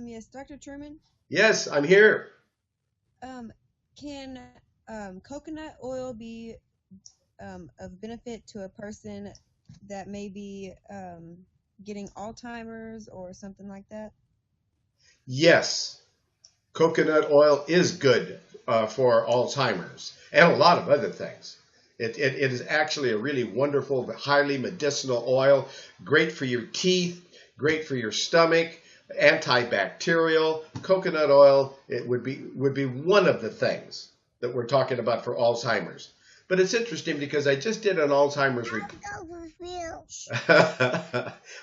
Yes, Dr. Truman. Yes, I'm here. Um, can coconut oil be of benefit to a person that may be getting Alzheimer's or something like that? Yes, coconut oil is good for Alzheimer's and a lot of other things. It is actually a really wonderful, highly medicinal oil, great for your teeth, great for your stomach, antibacterial. Coconut oil it would be one of the things that we're talking about for Alzheimer's. But it's interesting because I just did an Alzheimer's report.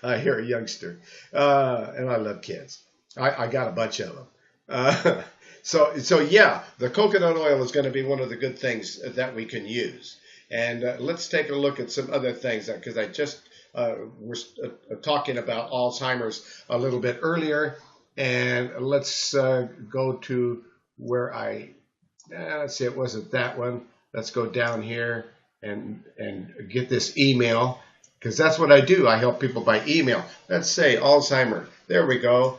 I hear a youngster, and I love kids. I got a bunch of them. Uh, so yeah, the coconut oil is going to be one of the good things that we can use. And let's take a look at some other things because I just was talking about Alzheimer's a little bit earlier, and let's go to where let's see, it wasn't that one. Let's go down here and get this email because that's what I do. I help people by email. Let's say Alzheimer. There we go.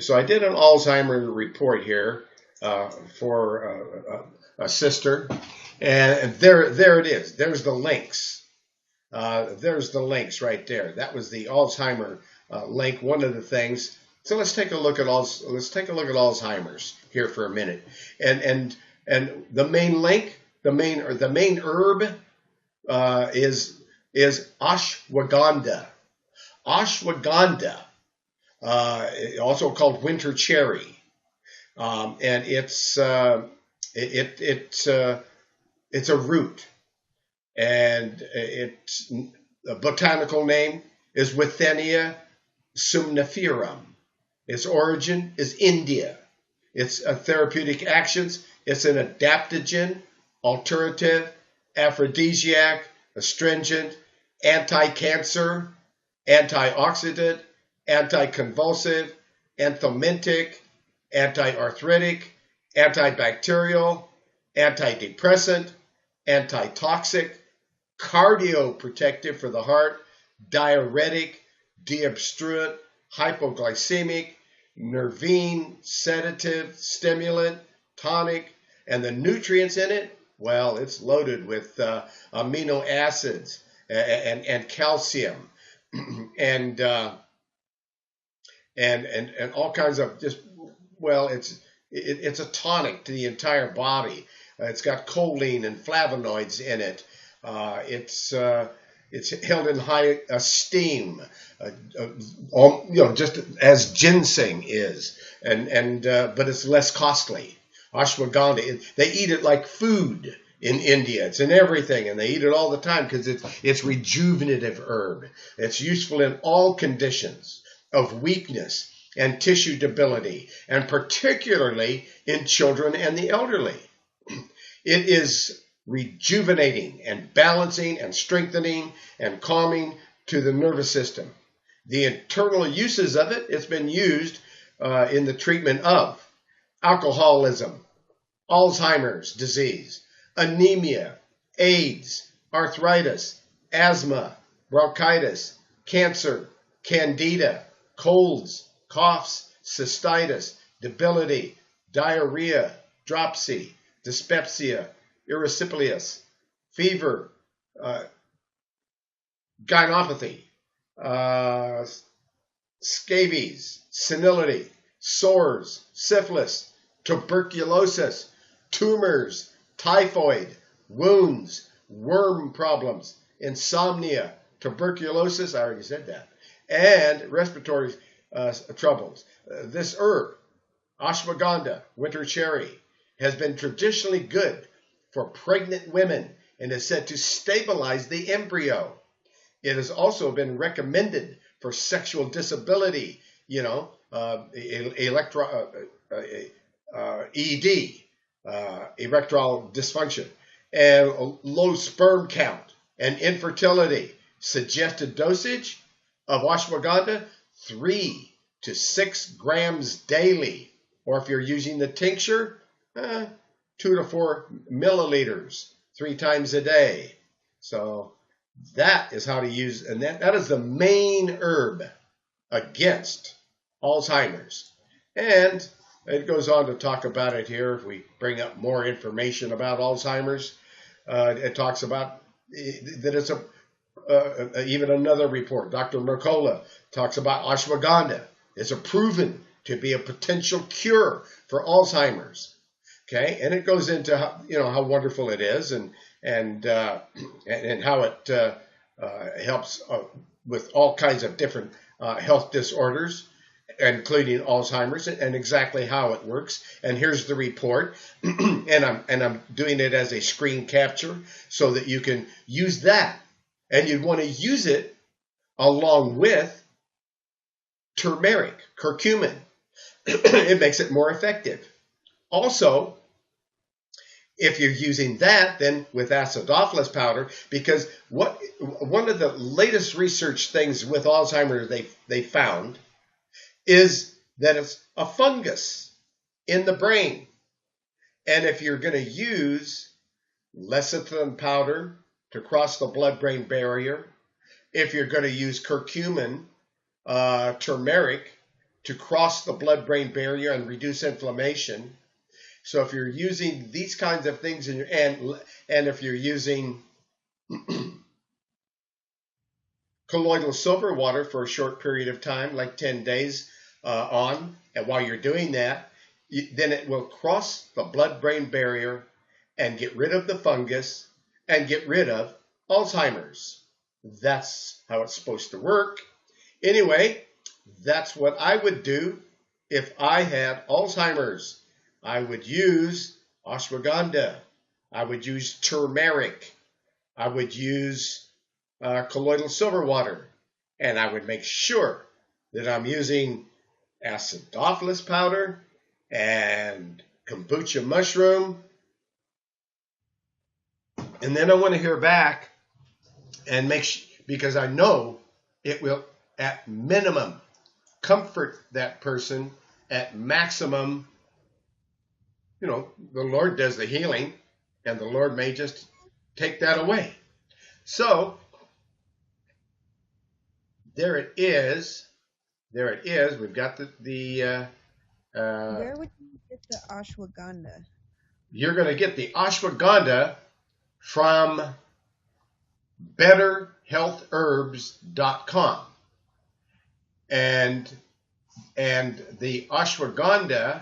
So I did an Alzheimer report here for a sister, and there it is. There's the links. There's the links right there. That was the Alzheimer link. One of the things. So let's take a look at Alzheimer's here for a minute, and the main link, the main herb is ashwagandha. Ashwagandha, also called winter cherry, and it's a root, and its the botanical name is Withenia somniferum. Its origin is India. Its therapeutic actions, it's an adaptogen, alterative, aphrodisiac, astringent, anti-cancer, antioxidant, anticonvulsive, anthelmintic, anti-arthritic, antibacterial, antidepressant, antitoxic, cardioprotective for the heart, diuretic, deobstruent, hypoglycemic, nervine, sedative, stimulant, tonic, and the nutrients in it, well, it's loaded with amino acids and calcium and, uh, and all kinds of just, well, it's a tonic to the entire body. It's got choline and flavonoids in it. It's held in high esteem, uh, just as ginseng is, and but it's less costly. Ashwagandha, they eat it like food in India. It's in everything, and they eat it all the time because it's rejuvenative herb. It's useful in all conditions of weakness and tissue debility, and particularly in children and the elderly. It is rejuvenating and balancing and strengthening and calming to the nervous system. The internal uses of it, it's been used in the treatment of alcoholism, Alzheimer's disease, anemia, AIDS, arthritis, asthma, bronchitis, cancer, candida, colds, coughs, cystitis, debility, diarrhea, dropsy, dyspepsia, erysipelas, fever, uh, gynopathy, uh, scabies, senility, sores, syphilis, tuberculosis, tumors, typhoid, wounds, worm problems, insomnia, tuberculosis, I already said that, and respiratory troubles. This herb, ashwagandha, winter cherry, has been traditionally good for pregnant women and is said to stabilize the embryo. It has also been recommended for sexual disability, ED, erectile dysfunction, and low sperm count and infertility. Suggested dosage of ashwagandha 3 to 6 grams daily, or if you're using the tincture, 2 to 4 milliliters 3 times a day. So that is how to use, and that is the main herb against Alzheimer's. And it goes on to talk about it here. If we bring up more information about Alzheimer's, it talks about that it's even another report. Dr. Mercola talks about ashwagandha. It's a proven to be a potential cure for Alzheimer's. Okay, and it goes into how wonderful it is and how it helps with all kinds of different health disorders, including Alzheimer's, and exactly how it works. And here's the report, and I'm doing it as a screen capture so that you can use that, and you'd want to use it along with turmeric, curcumin. It makes it more effective. Also, if you're using that, then with acidophilus powder, because one of the latest research things with Alzheimer's they found is that it's a fungus in the brain. And if you're going to use lecithin powder to cross the blood-brain barrier, if you're going to use curcumin, turmeric, to cross the blood-brain barrier and reduce inflammation. So if you're using these kinds of things and if you're using colloidal silver water for a short period of time, like 10 days and while you're doing that, then it will cross the blood-brain barrier and get rid of the fungus and get rid of Alzheimer's. That's how it's supposed to work. Anyway, that's what I would do if I had Alzheimer's. I would use ashwagandha. I would use turmeric. I would use colloidal silver water. And I would make sure that I'm using acidophilus powder and kombucha mushroom. And then I want to hear back and because I know it will, at minimum, comfort that person. At maximum, the Lord does the healing, and the Lord may just take that away. So, there it is. There it is. We've got Where would you get the ashwagandha? You're going to get the ashwagandha from betterhealthherbs.com. And the ashwagandha,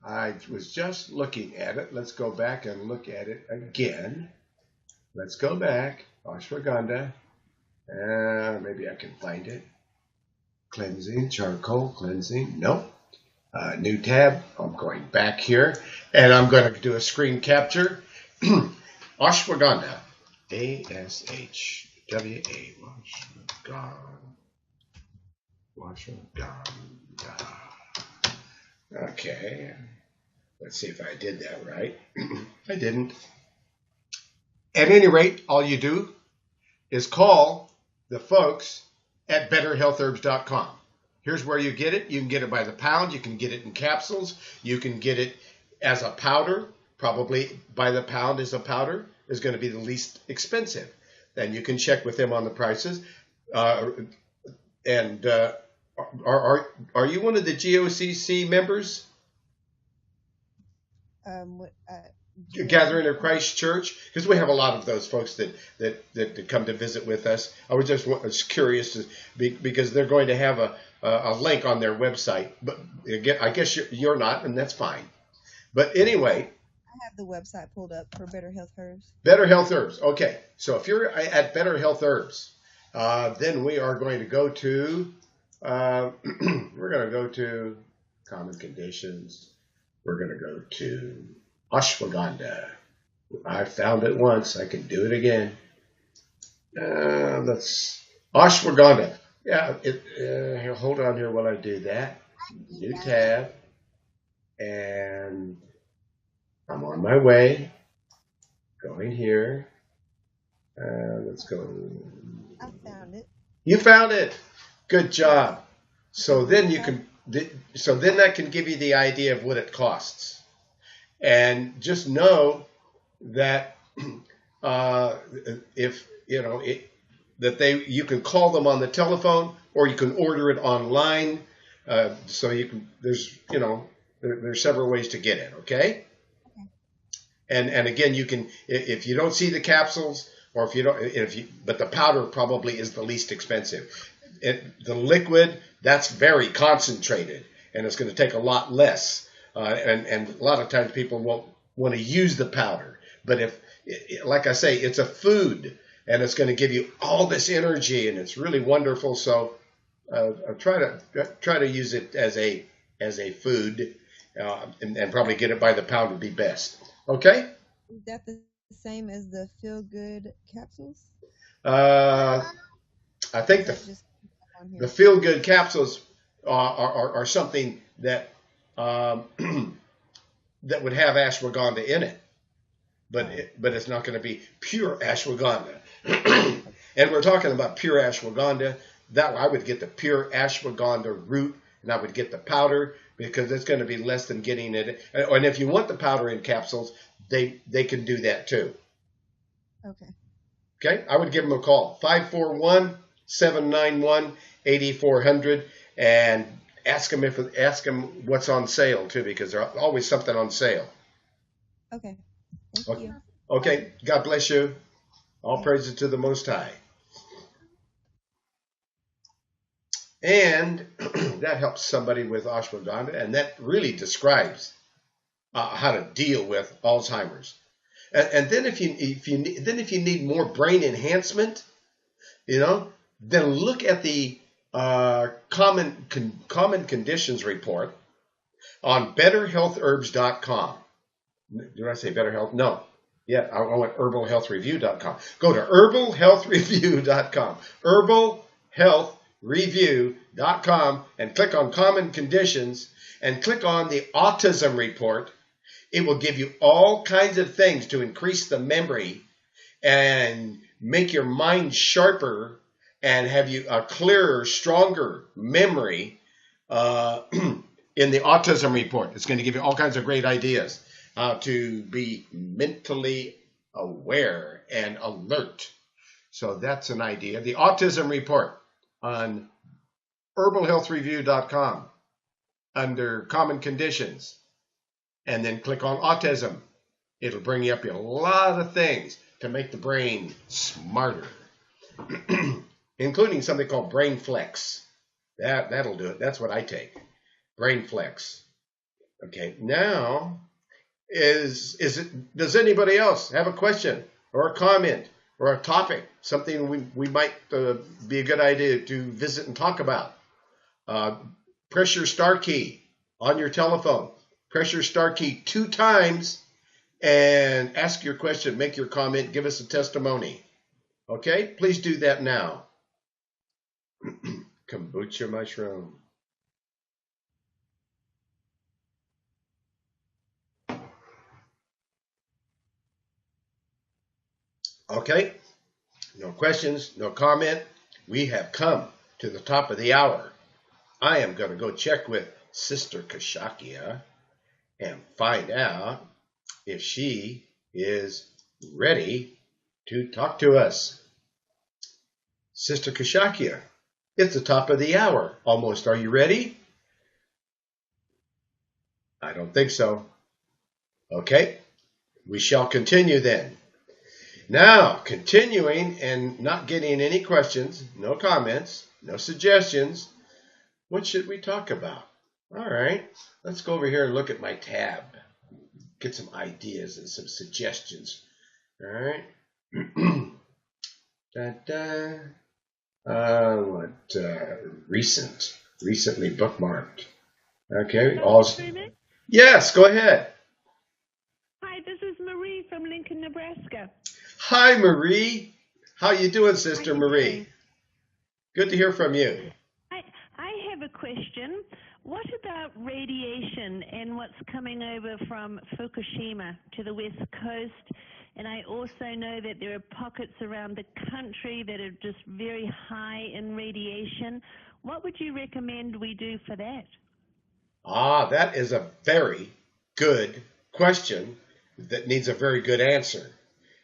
I was just looking at it. Let's go back and look at it again. Let's go back. Ashwagandha. Maybe I can find it. Cleansing, charcoal, cleansing. Nope. New tab. I'm going back here. And I'm going to do a screen capture. Ashwagandha. A-S-H-W-A. Ashwagandha. Okay. Let's see if I did that right. I didn't. At any rate, all you do is call the folks at betterhealthherbs.com. Here's where you get it. You can get it by the pound. You can get it in capsules. You can get it as a powder. Probably by the pound as a powder is going to be the least expensive. Then you can check with them on the prices. Are you one of the GOCC members? Gathering of Christ Church, because we have a lot of those folks that come to visit with us. I was curious because they're going to have a link on their website, but I guess you're not, and that's fine. But anyway, I have the website pulled up for Better Health Herbs. Better Health Herbs. Okay, so if you're at Better Health Herbs, then we are going to go to common conditions. We're going to go to ashwagandha. I found it once. I can do it again. Let's ashwagandha. Yeah. Hold on here while I do that. New tab, and I'm on my way. Going here. Let's go. I found it. You found it. Good job. So then you can. So then that can give you the idea of what it costs. And just know that if you can call them on the telephone, or you can order it online. So you can, there's several ways to get it. Okay. Okay. And again, you can, if you don't see the capsules, or if you don't, but the powder probably is the least expensive. The liquid, that's very concentrated, and it's going to take a lot less. And a lot of times people won't want to use the powder. But if, like I say, it's a food, and it's going to give you all this energy, and it's really wonderful. So try to use it as a food, and probably get it by the pound would be best. Okay. Is that the same as the feel good capsules? Uh, I Or think is that just on the here? feel good capsules are something that um, that would have ashwagandha in it, but Oh, it's not going to be pure ashwagandha. And we're talking about pure ashwagandha. That I would get the pure ashwagandha root, and I would get the powder because it's going to be less than getting it. And if you want the powder in capsules, they can do that too. okay. Okay, I would give them a call, 541-791-8400, and ask them what's on sale too, because there's always something on sale. Okay. Thank you. Okay, God bless you. All Thank praises to the Most High. And that helps somebody with ashwagandha, and that really describes how to deal with Alzheimer's. And then if you need more brain enhancement, then look at the common conditions report on betterhealthherbs.com. Did I say Better Health? No. Yeah, I went herbalhealthreview.com. Go to herbalhealthreview.com. herbalhealthreview.com and click on common conditions and click on the autism report. It will give you all kinds of things to increase the memory and make your mind sharper and have you a clearer, stronger memory in the autism report. It's going to give you all kinds of great ideas how to be mentally aware and alert. So that's an idea. The autism report on herbalhealthreview.com under common conditions, and then click on autism. It'll bring you up a lot of things to make the brain smarter, including something called Brain Flex. That'll do it. That's what I take. Brain Flex. Okay. Now, does anybody else have a question or a comment or a topic, something we might be a good idea to visit and talk about? Press your star key on your telephone. Press your star key 2 times and ask your question, make your comment, give us a testimony. Okay? Please do that now. Kombucha mushroom. Okay? No questions, no comment. We have come to the top of the hour. I am going to go check with Sister Kashakia and find out if she is ready to talk to us. Sister Kashakia, it's the top of the hour almost. Are you ready? I don't think so. Okay, we shall continue then. Now, continuing and not getting any questions, no comments, no suggestions, what should we talk about? All right, let's go over here and look at my tab. Get some ideas and some suggestions. All right. Recently bookmarked. Okay. Truman? Yes, go ahead. Hi, this is Marie from Lincoln, Nebraska. Hi, Marie. How you doing, How Sister you Marie? doing? Good to hear from you. I have a question. What about radiation and what's coming over from Fukushima to the West Coast? And I also know that there are pockets around the country that are just very high in radiation. What would you recommend we do for that? That is a very good question that needs a very good answer.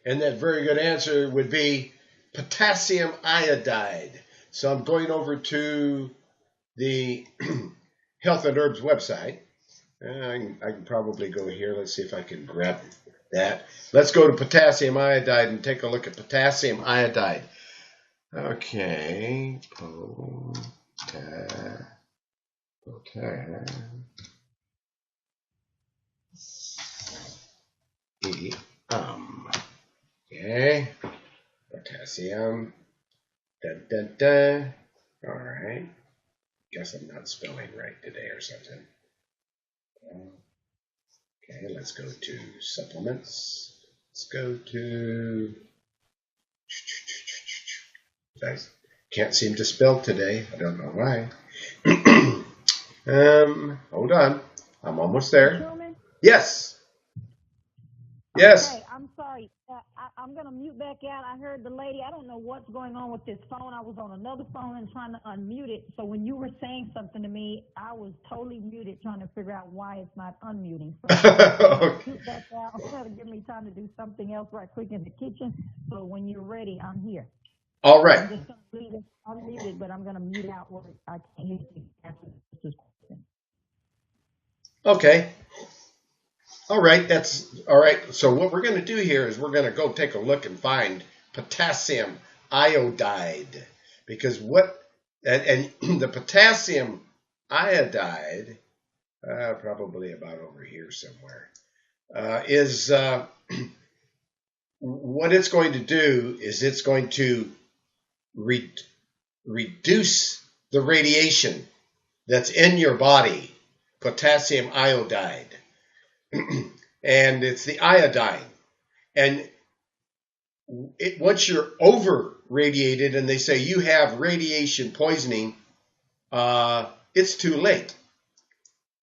And that very good answer would be potassium iodide. So I'm going over to the Health and Herbs website. I can probably go here. Let's see if I can grab that. Let's go to potassium iodide and take a look at potassium iodide. Okay. Okay. Potassium. Dun, dun, dun. All right. Guess I'm not spelling right today or something. Okay, let's go to supplements. Let's go to. I can't seem to spell today. I don't know why. Hold on. I'm almost there. Truman? Yes. Yes. Okay, I'm sorry. I'm going to mute back out. I heard the lady. I don't know what's going on with this phone. I was on another phone and trying to unmute it. So when you were saying something to me, I was totally muted trying to figure out why it's not unmuting. So mute back out. That'll give me time to do something else right quick in the kitchen. So when you're ready, I'm here. All right. I'm just going to leave it unmuted, but I'm going to mute out where I can't hear you after this question. Okay. All right, that's all right. So what we're going to do here is we're going to go take a look and find potassium iodide, because and the potassium iodide, probably about over here somewhere, is what it's going to do is it's going to reduce the radiation that's in your body, potassium iodide. And it's the iodine. And once you're over radiated and they say you have radiation poisoning, it's too late.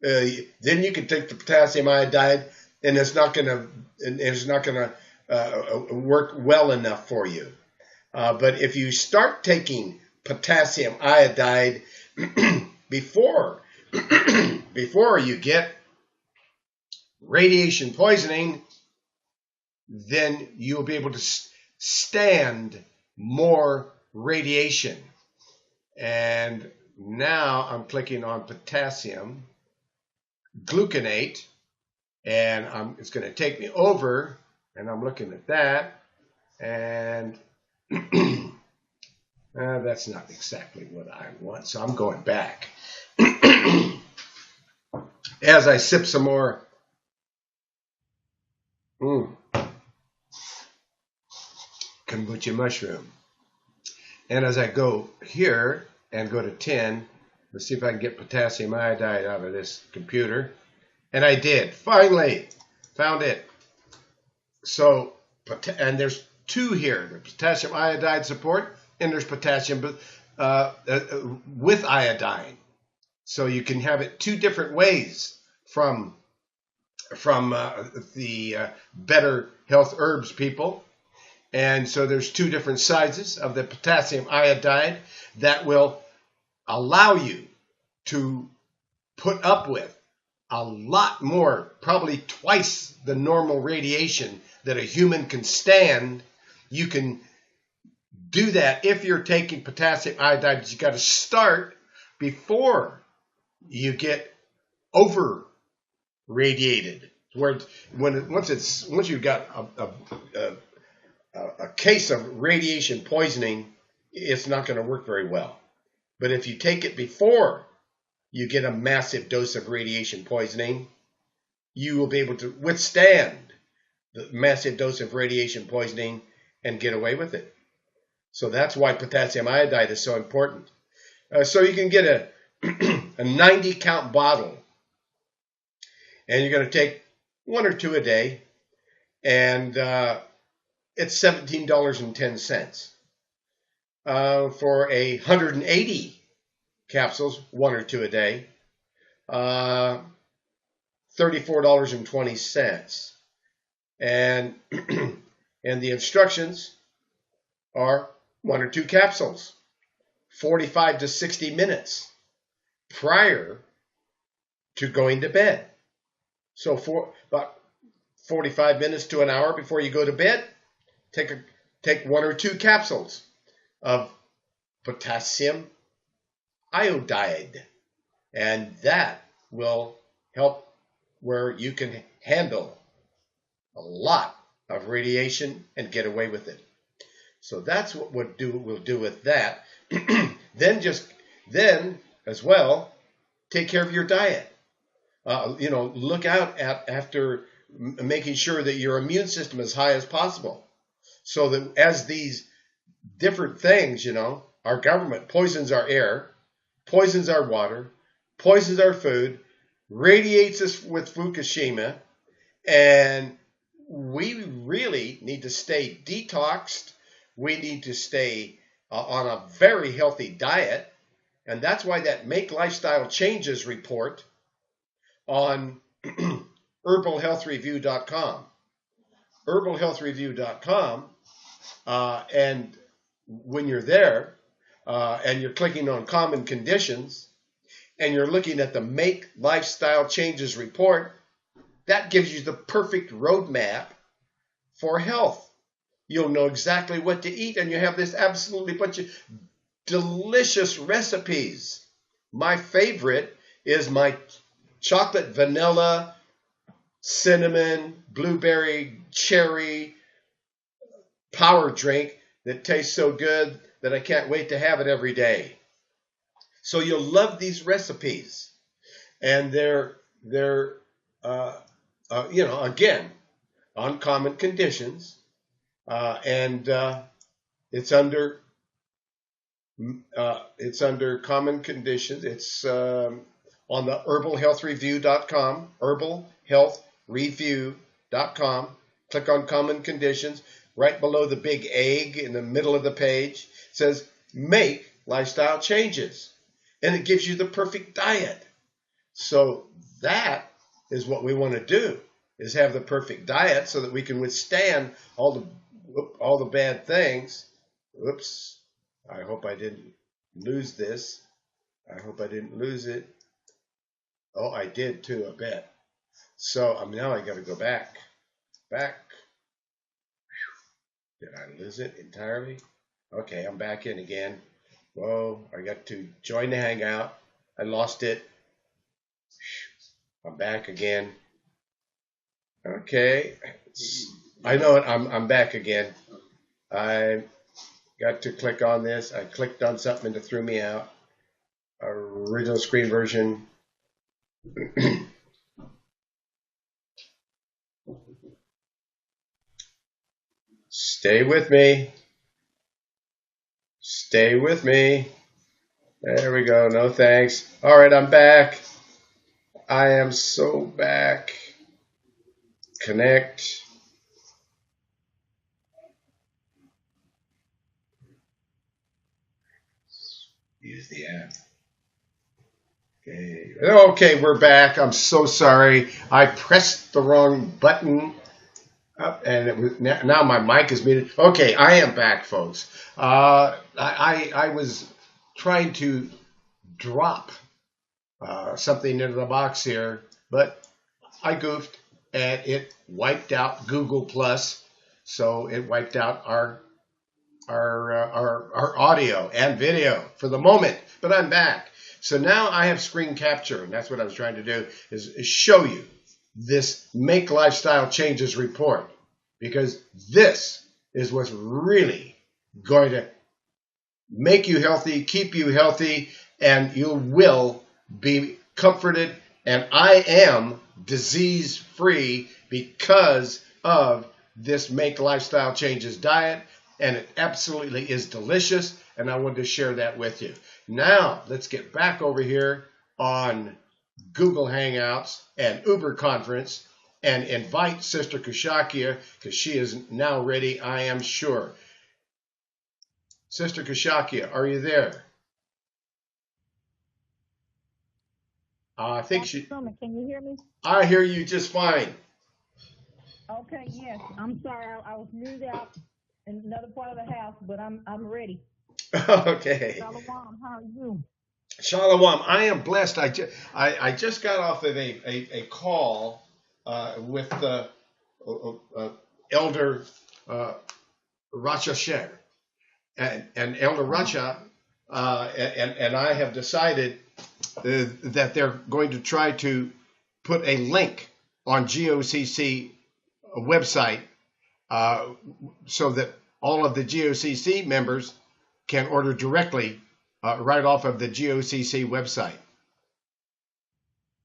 Then you can take the potassium iodide, and it's not going to work well enough for you. But if you start taking potassium iodide before you get radiation poisoning, then you'll be able to stand more radiation. And now I'm clicking on potassium gluconate, and it's going to take me over, and I'm looking at that, and that's not exactly what I want, so I'm going back. As I sip some more kombucha mushroom. And as I go here and go to 10, let's see if I can get potassium iodide out of this computer. And I did. Finally found it. So, and there's two here. There's potassium iodide support, and there's potassium with iodine. So you can have it two different ways from the Better Health Herbs people. And so there's two different sizes of the potassium iodide that will allow you to put up with a lot more, probably twice the normal radiation that a human can stand. You can do that if you're taking potassium iodide, but you got to start before you get over radiated. Where once you've got a case of radiation poisoning, it's not going to work very well. But if you take it before you get a massive dose of radiation poisoning, you will be able to withstand the massive dose of radiation poisoning and get away with it. So that's why potassium iodide is so important. So you can get a 90 count bottle, and you're going to take one or two a day, and it's $17.10. For 180 capsules, one or two a day, $34.20. And the instructions are one or two capsules, 45 to 60 minutes prior to going to bed. So for about 45 minutes to an hour before you go to bed, take one or two capsules of potassium iodide. And that will help where you can handle a lot of radiation and get away with it. So that's what we'll do with that. then as well, take care of your diet. Look out after making sure that your immune system is high as possible. So that as these different things, our government poisons our air, poisons our water, poisons our food, radiates us with Fukushima, and we really need to stay detoxed. We need to stay on a very healthy diet, and that's why that Make Lifestyle Changes report on herbalhealthreview.com. herbalhealthreview.com, and when you're there and you're clicking on common conditions and you're looking at the Make Lifestyle Changes report, that gives you the perfect roadmap for health. You'll know exactly what to eat, and you have this absolutely bunch of delicious recipes. My favorite is my chocolate, vanilla, cinnamon, blueberry, cherry power drink that tastes so good that I can't wait to have it every day. So you'll love these recipes, and they're again, on common conditions, and it's under common conditions. It's on the herbalhealthreview.com, herbalhealthreview.com. Click on common conditions. Right below the big egg in the middle of the page, it says Make Lifestyle Changes, and it gives you the perfect diet. So that is what we want to do, is have the perfect diet so that we can withstand all the bad things. Whoops. I hope I didn't lose this. I hope I didn't lose it. Oh, I did too, I bet. So now I got to go back. Did I lose it entirely? Okay, I'm back in again. Whoa, I got to join the Hangout. I lost it. I'm back again. Okay, I know it. I'm back again. I got to click on this. I clicked on something and it threw me out. Original screen version. Stay with me. Stay with me. There we go. No thanks. All right, I'm back. I am so back. Connect. Use the app. Okay, we're back. I'm so sorry. I pressed the wrong button. And it was, now my mic is muted. Okay, I am back, folks. I was trying to drop something into the box here, but I goofed and it wiped out Google Plus, so it wiped out our audio and video for the moment. But I'm back, so now I have screen capture, and that's what I was trying to do is show you this Make Lifestyle Changes report, because this is what's really going to make you healthy, keep you healthy, and you will be comforted. And I am disease-free because of this Make Lifestyle Changes diet, and it absolutely is delicious, and I wanted to share that with you. Now, let's get back over here on Google Hangouts and Uber Conference and invite Sister Kushakia, because she is now ready, I am sure. Sister Kushakia, are you there? I think she... Truman, can you hear me? I hear you just fine. Okay, yes. I'm sorry. I was muted out in another part of the house, but I'm ready. Okay. Shalom, how are you? Shalom. I am blessed. I just got off of a call with Elder Racha Sher. And Elder Racha and I have decided that they're going to try to put a link on GOCC website uh, so that all of the GOCC members can order directly right off of the GOCC website.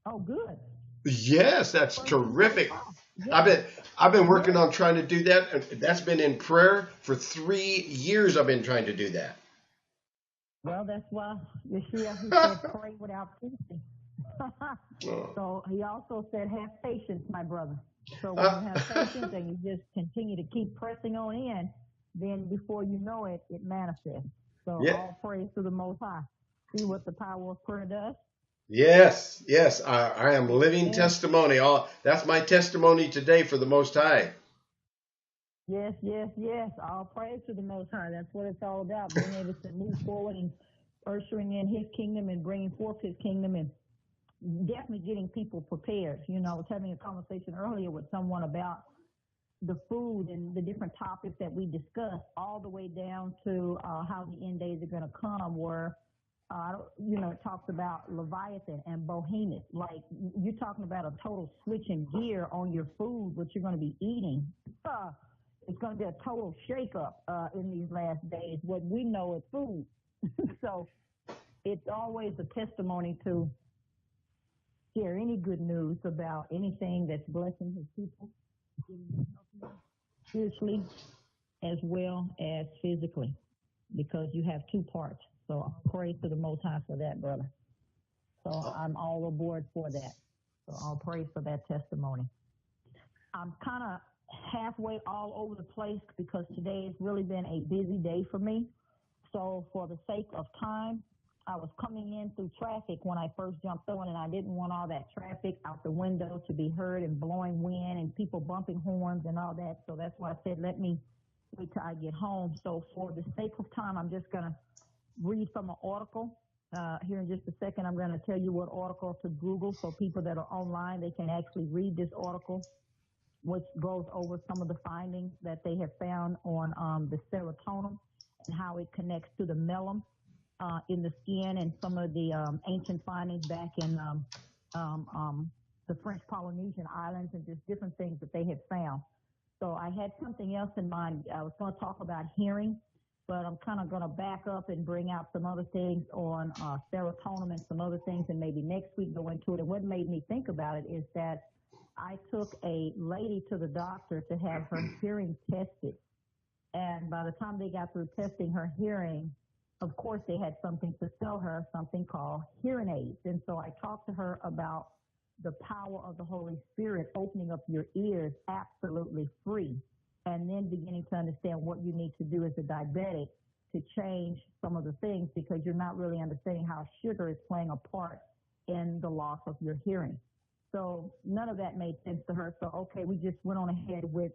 Oh, good. Yes, that's First and first terrific. off. I've Yes, been I've been working yes. on trying to do that. That's been in prayer for 3 years. I've been trying to do that. Well, that's why Yeshua, he said, pray without ceasing. So he also said, have patience, my brother. So when you have patience and you just continue to keep pressing on in, then before you know it, it manifests. So Yeah. all praise to the Most High. See what the power of prayer does? Yes, yes. I am living Amen. testimony. That's my testimony today for the Most High. Yes, yes, yes. All praise to the Most High. That's what it's all about, being able to move forward and ushering in His kingdom and bringing forth His kingdom and definitely getting people prepared. You know, I was having a conversation earlier with someone about the food and the different topics that we discussed, all the way down to how the end days are going to come, where it talks about Leviathan and Behemoth. Like, you're talking about a total switch in gear on your food, what you're going to be eating. It's going to be a total shakeup in these last days. What we know is food. So it's always a testimony to share any good news about anything that's blessing His people, getting them healthier spiritually as well as physically, because you have two parts. So I'll praise to the Most High for that, brother. So I'm all aboard for that. So I'll praise for that testimony. I'm kind of halfway all over the place because today has really been a busy day for me. So for the sake of time, I was coming in through traffic when I first jumped on, and I didn't want all that traffic out the window to be heard and blowing wind and people bumping horns and all that. So that's why I said, let me wait till I get home. So for the sake of time, I'm just going to read from an article. Here in just a second, I'm going to tell you what article to Google, so people that are online, they can actually read this article, which goes over some of the findings that they have found on the serotonin and how it connects to the melon in the skin, and some of the ancient findings back in the French Polynesian islands, and just different things that they have found. So I had something else in mind. I was going to talk about hearing, but I'm kind of going to back up and bring out some other things on serotonin and some other things, and maybe next week go into it. And what made me think about it is that I took a lady to the doctor to have her hearing tested. And by the time they got through testing her hearing, of course, they had something to sell her, something called hearing aids. And so I talked to her about the power of the Holy Spirit opening up your ears absolutely free, and then beginning to understand what you need to do as a diabetic to change some of the things, because you're not really understanding how sugar is playing a part in the loss of your hearing. So none of that made sense to her. So, okay, we just went on ahead with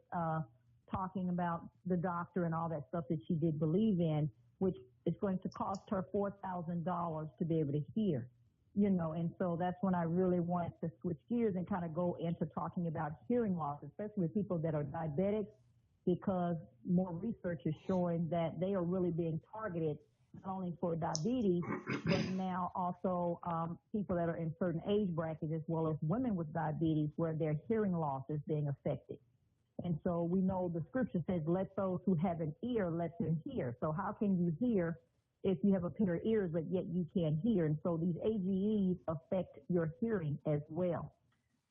talking about the doctor and all that stuff that she did believe in, which is going to cost her $4,000 to be able to hear, and so that's when I really wanted to switch gears and kind of go into talking about hearing loss, especially with people that are diabetic, because more research is showing that they are really being targeted not only for diabetes, but now also people that are in certain age brackets, as well as women with diabetes, where their hearing loss is being affected. And so we know the scripture says, let those who have an ear, let them hear. So how can you hear if you have a pair of ears, but yet you can't hear? And so these AGEs affect your hearing as well.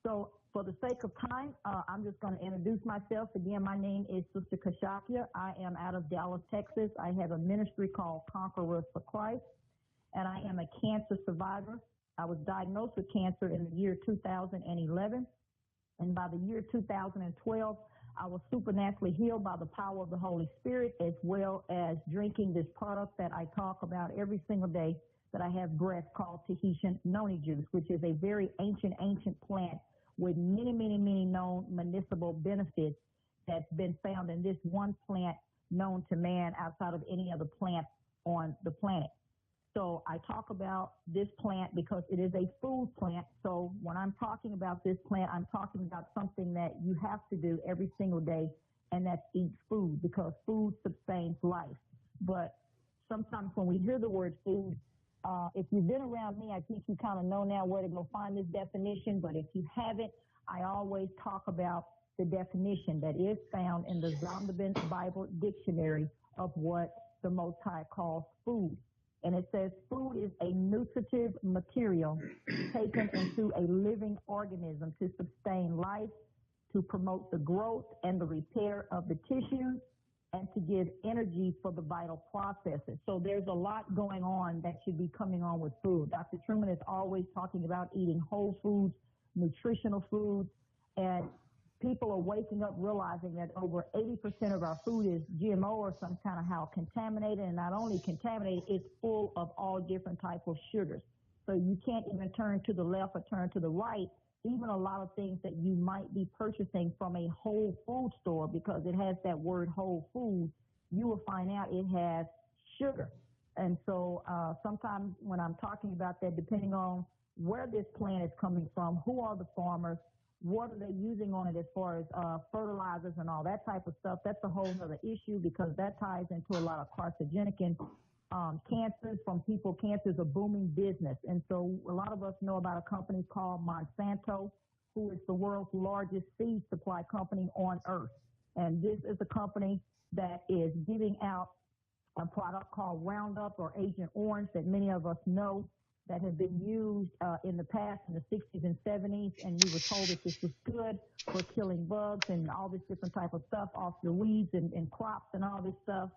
So for the sake of time, I'm just going to introduce myself. Again, my name is Sister Kashakia. I am out of Dallas, Texas. I have a ministry called Conquerors for Christ, and I am a cancer survivor. I was diagnosed with cancer in the year 2011, and by the year 2012, I was supernaturally healed by the power of the Holy Spirit, as well as drinking this product that I talk about every single day that I have breath, called Tahitian noni juice, which is a very ancient plant with many, many, many known medicinal benefits that's been found in this one plant known to man outside of any other plant on the planet. So I talk about this plant because it is a food plant. So when I'm talking about this plant, I'm talking about something that you have to do every single day, and that's eat food, because food sustains life. But sometimes when we hear the word food, If you've been around me, I think you kind of know now where to go find this definition. But if you haven't, I always talk about the definition that is found in the Zondervan Bible Dictionary of what the Most High calls food. And it says food is a nutritive material taken into a living organism to sustain life, to promote the growth and the repair of the tissues, and to give energy for the vital processes. So there's a lot going on that should be coming on with food. Dr. Truman is always talking about eating whole foods, nutritional foods, and people are waking up realizing that over 80% of our food is GMO or some kind of how contaminated, and not only contaminated, it's full of all different types of sugars. So you can't even turn to the left or turn to the right. Even a lot of things that you might be purchasing from a whole food store, because it has that word whole food, you will find out it has sugar. And so sometimes when I'm talking about that, depending on where this plant is coming from, who are the farmers, what are they using on it as far as fertilizers and all that type of stuff, that's a whole other issue, because that ties into a lot of carcinogenic and cancers from people. Cancer is a booming business. And so a lot of us know about a company called Monsanto, who is the world's largest seed supply company on earth. And this is a company that is giving out a product called Roundup or Agent Orange that many of us know, that has been used in the past, in the 60s and 70s, and we were told that this was good for killing bugs and all this different type of stuff off your weeds and crops and all this stuff.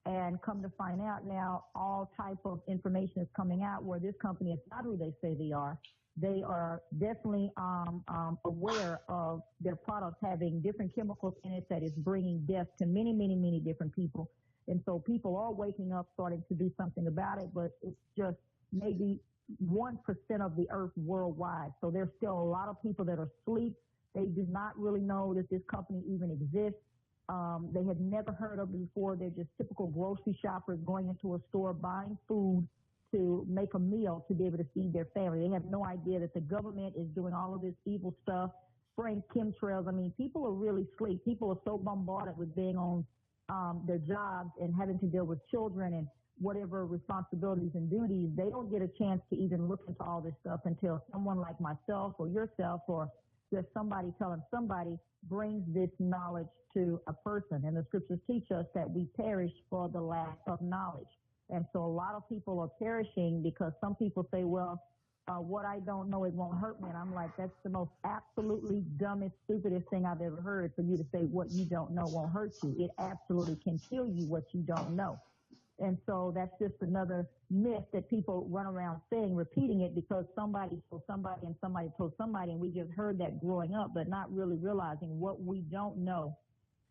And come to find out now, all type of information is coming out where this company is not who they say they are. They are definitely aware of their products having different chemicals in it that is bringing death to many, many, many different people. And so people are waking up, starting to do something about it, but it's just maybe 1% of the earth worldwide. So there's still a lot of people that are asleep. They do not really know that this company even exists. They had never heard of it before. They're just typical grocery shoppers going into a store, buying food to make a meal to be able to feed their family. They have no idea that the government is doing all of this evil stuff, spraying chemtrails. I mean, people are really asleep. People are so bombarded with being on their jobs and having to deal with children and whatever responsibilities and duties. They don't get a chance to even look into all this stuff until someone like myself or yourself or just somebody telling somebody brings this knowledge to a person. And the scriptures teach us that we perish for the lack of knowledge. And so a lot of people are perishing because some people say, well, what I don't know, it won't hurt me. And I'm like, that's the most absolutely dumbest, stupidest thing I've ever heard, for you to say what you don't know won't hurt you. It absolutely can kill you, what you don't know. And so that's just another myth that people run around saying, repeating it because somebody told somebody and somebody told somebody, and we just heard that growing up, but not really realizing what we don't know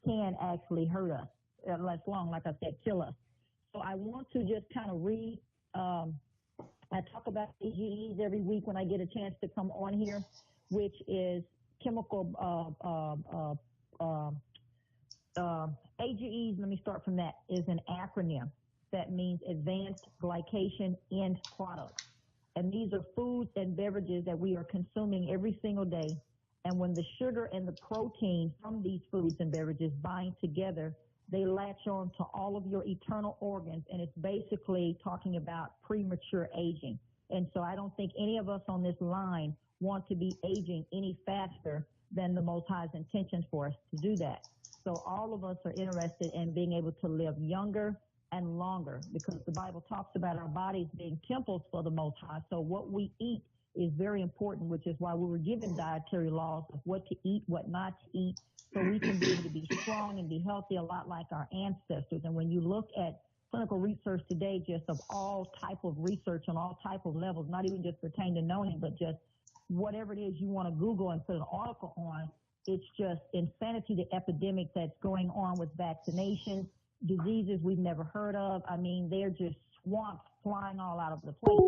can actually hurt us, less long, like I said, kill us. So I want to just kind of read, I talk about AGEs every week when I get a chance to come on here, which is chemical, AGEs, let me start from that, is an acronym. That means Advanced Glycation End Products. And these are foods and beverages that we are consuming every single day. And when the sugar and the protein from these foods and beverages bind together, they latch on to all of your internal organs. And it's basically talking about premature aging. And so I don't think any of us on this line want to be aging any faster than the Most High's intentions for us to do that. So all of us are interested in being able to live younger and longer, because the Bible talks about our bodies being temples for the Most High. So what we eat is very important, which is why we were given dietary laws of what to eat, what not to eat, so we can be able to be strong and be healthy, a lot like our ancestors. And when you look at clinical research today, just of all type of research on all type of levels, not even just pertaining to knowing, but just whatever it is you want to Google and put an article on, it's just insanity, the epidemic that's going on with vaccinations, diseases we've never heard of. I mean, they're just swamps flying all out of the place.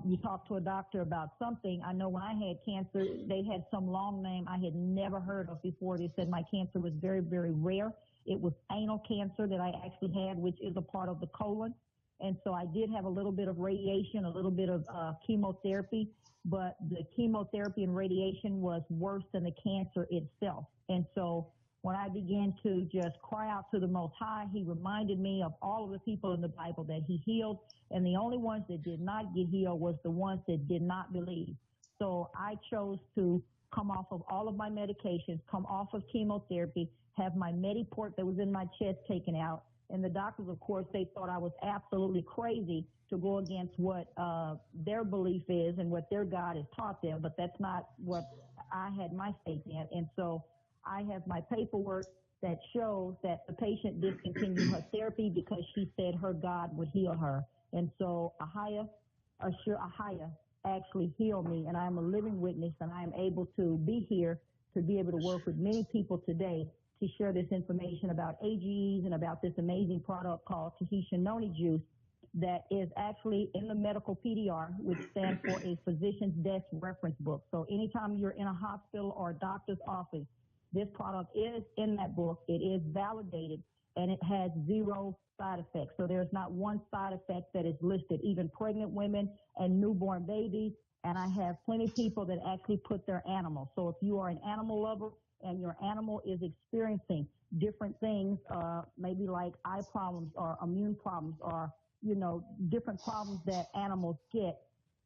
You talk to a doctor about something. I know when I had cancer, they had some long name I had never heard of before. They said my cancer was very, very rare. It was anal cancer that I actually had, which is a part of the colon. And so I did have a little bit of radiation, a little bit of chemotherapy, but the chemotherapy and radiation was worse than the cancer itself. And so when I began to just cry out to the Most High, he reminded me of all of the people in the Bible that he healed. And the only ones that did not get healed was the ones that did not believe. So I chose to come off of all of my medications, come off of chemotherapy, have my Mediport that was in my chest taken out. And the doctors, of course, they thought I was absolutely crazy to go against what their belief is and what their God has taught them. But that's not what I had my faith in. And so I have my paperwork that shows that the patient discontinued her therapy because she said her God would heal her. And so Ahia actually healed me, and I am a living witness, and I am able to be here to be able to work with many people today to share this information about AGEs and about this amazing product called Tahitian Noni Juice that is actually in the medical PDR, which stands for a physician's desk reference book. So anytime you're in a hospital or a doctor's office, this product is in that book. It is validated, and it has 0 side effects. So there's not one side effect that is listed, even pregnant women and newborn babies. And I have plenty of people that actually put their animals. So if you are an animal lover and your animal is experiencing different things, maybe like eye problems or immune problems or, different problems that animals get,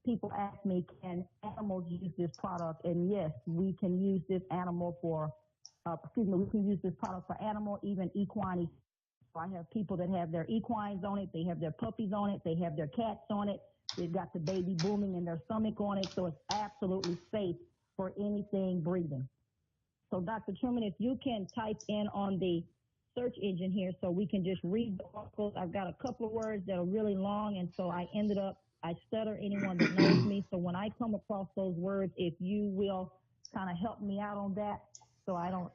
people ask me, can animals use this product? And yes, we can use this animal for, we can use this product for animal, even equine. So I have people that have their equines on it, they have their puppies on it, they have their cats on it, they've got the baby booming in their stomach on it, so it's absolutely safe for anything breathing. So Dr. Truman, if you can type in on the search engine here so we can just read the articles. I've got a couple of words that are really long, and so I stutter, anyone that knows me. So when I come across those words, if you will kind of help me out on that so I don't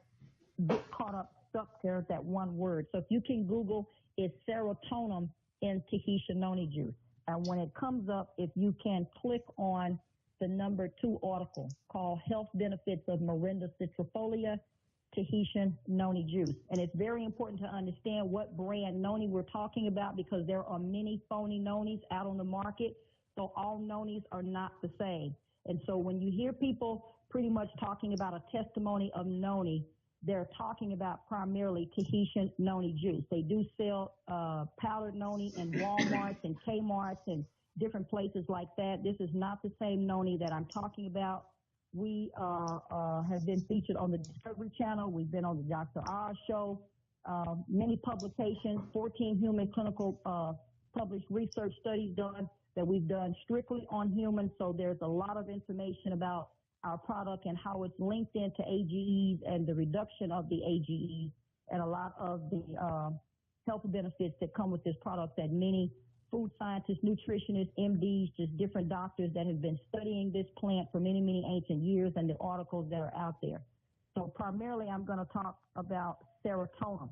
get caught up stuck there at that one word. So if you can Google, it's serotonin in Tahitian Noni Juice. And when it comes up, if you can click on the number 2 article called Health Benefits of Morinda citrifolia Tahitian Noni Juice. And it's very important to understand what brand noni we're talking about because there are many phony nonis out on the market. So all nonis are not the same. And so when you hear people pretty much talking about a testimony of noni, they're talking about primarily Tahitian Noni Juice. They do sell powdered noni in Walmarts and Kmarts and different places like that. This is not the same noni that I'm talking about. We have been featured on the Discovery Channel. We've been on the Dr. Oz show, many publications, 14 human clinical published research studies done that we've done strictly on humans. So there's a lot of information about our product and how it's linked into AGEs and the reduction of the AGEs and a lot of the health benefits that come with this product that many food scientists, nutritionists, MDs, just different doctors that have been studying this plant for many, many ancient years and the articles that are out there. So primarily I'm going to talk about serotonin.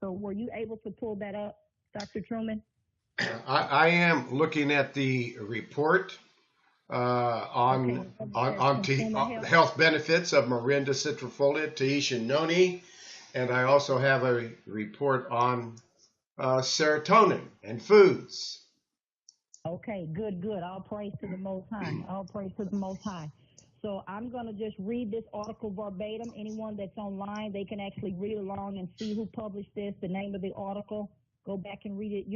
So were you able to pull that up, Dr. Truman? I am looking at the report on health benefits of Morinda citrifolia Tahitian Noni, and I also have a report on serotonin and foods. Okay, good. All praise to the Most High. All praise to the Most High. So I'm going to just read this article verbatim. Anyone that's online, they can actually read along and see who published this, the name of the article. Go back and read it,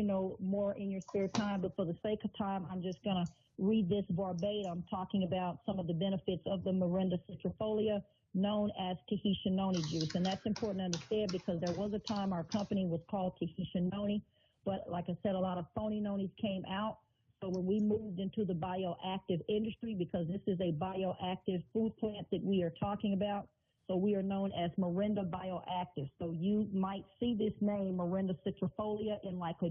more in your spare time. But for the sake of time, I'm just going to read this verbatim, talking about some of the benefits of the Morinda citrifolia, known as Tahitian Noni Juice. And that's important to understand because there was a time our company was called Tahitian Noni. But like I said, a lot of phony nonis came out. So when we moved into the bioactive industry, because this is a bioactive food plant that we are talking about, so we are known as Morinda Bioactive. So you might see this name, Morinda citrifolia, in like a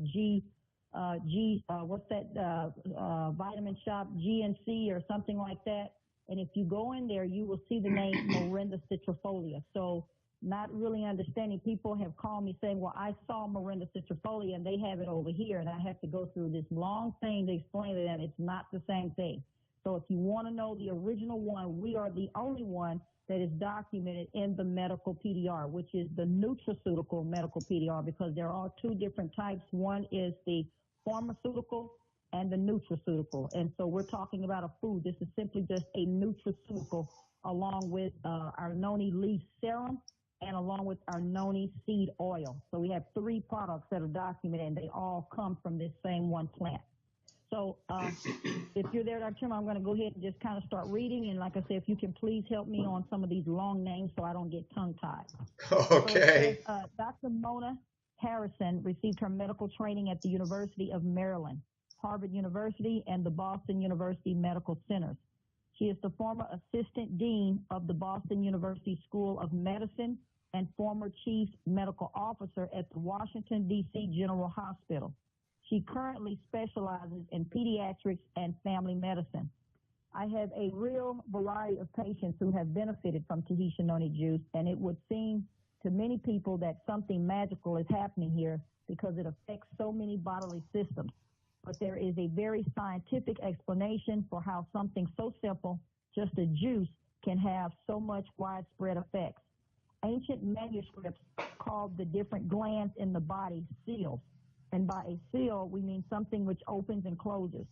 vitamin shop, GNC or something like that. And if you go in there, you will see the name Morinda citrifolia. So not really understanding, people have called me saying, well, I saw Morinda citrifolia and they have it over here. And I have to go through this long thing to explain to them it's not the same thing. So if you want to know the original one, we are the only one that is documented in the medical PDR, which is the nutraceutical medical PDR, because there are 2 different types. One is the pharmaceutical and the nutraceutical. And so we're talking about a food. This is simply just a nutraceutical along with our noni leaf serum and along with our noni seed oil. So we have 3 products that are documented, and they all come from this same one plant. So if you're there, Dr. Truman, I'm going to go ahead and just kind of start reading. And like I said, if you can please help me on some of these long names so I don't get tongue-tied. Okay. So it says, Dr. Mona Harrison received her medical training at the University of Maryland, Harvard University, and the Boston University Medical Centers. She is the former assistant dean of the Boston University School of Medicine and former chief medical officer at the Washington, D.C. General Hospital. She currently specializes in pediatrics and family medicine. I have a real variety of patients who have benefited from Tahitian noni juice, and it would seem to many people that something magical is happening here because it affects so many bodily systems. But there is a very scientific explanation for how something so simple, just a juice, can have so much widespread effects. Ancient manuscripts called the different glands in the body seals. And by a seal, we mean something which opens and closes.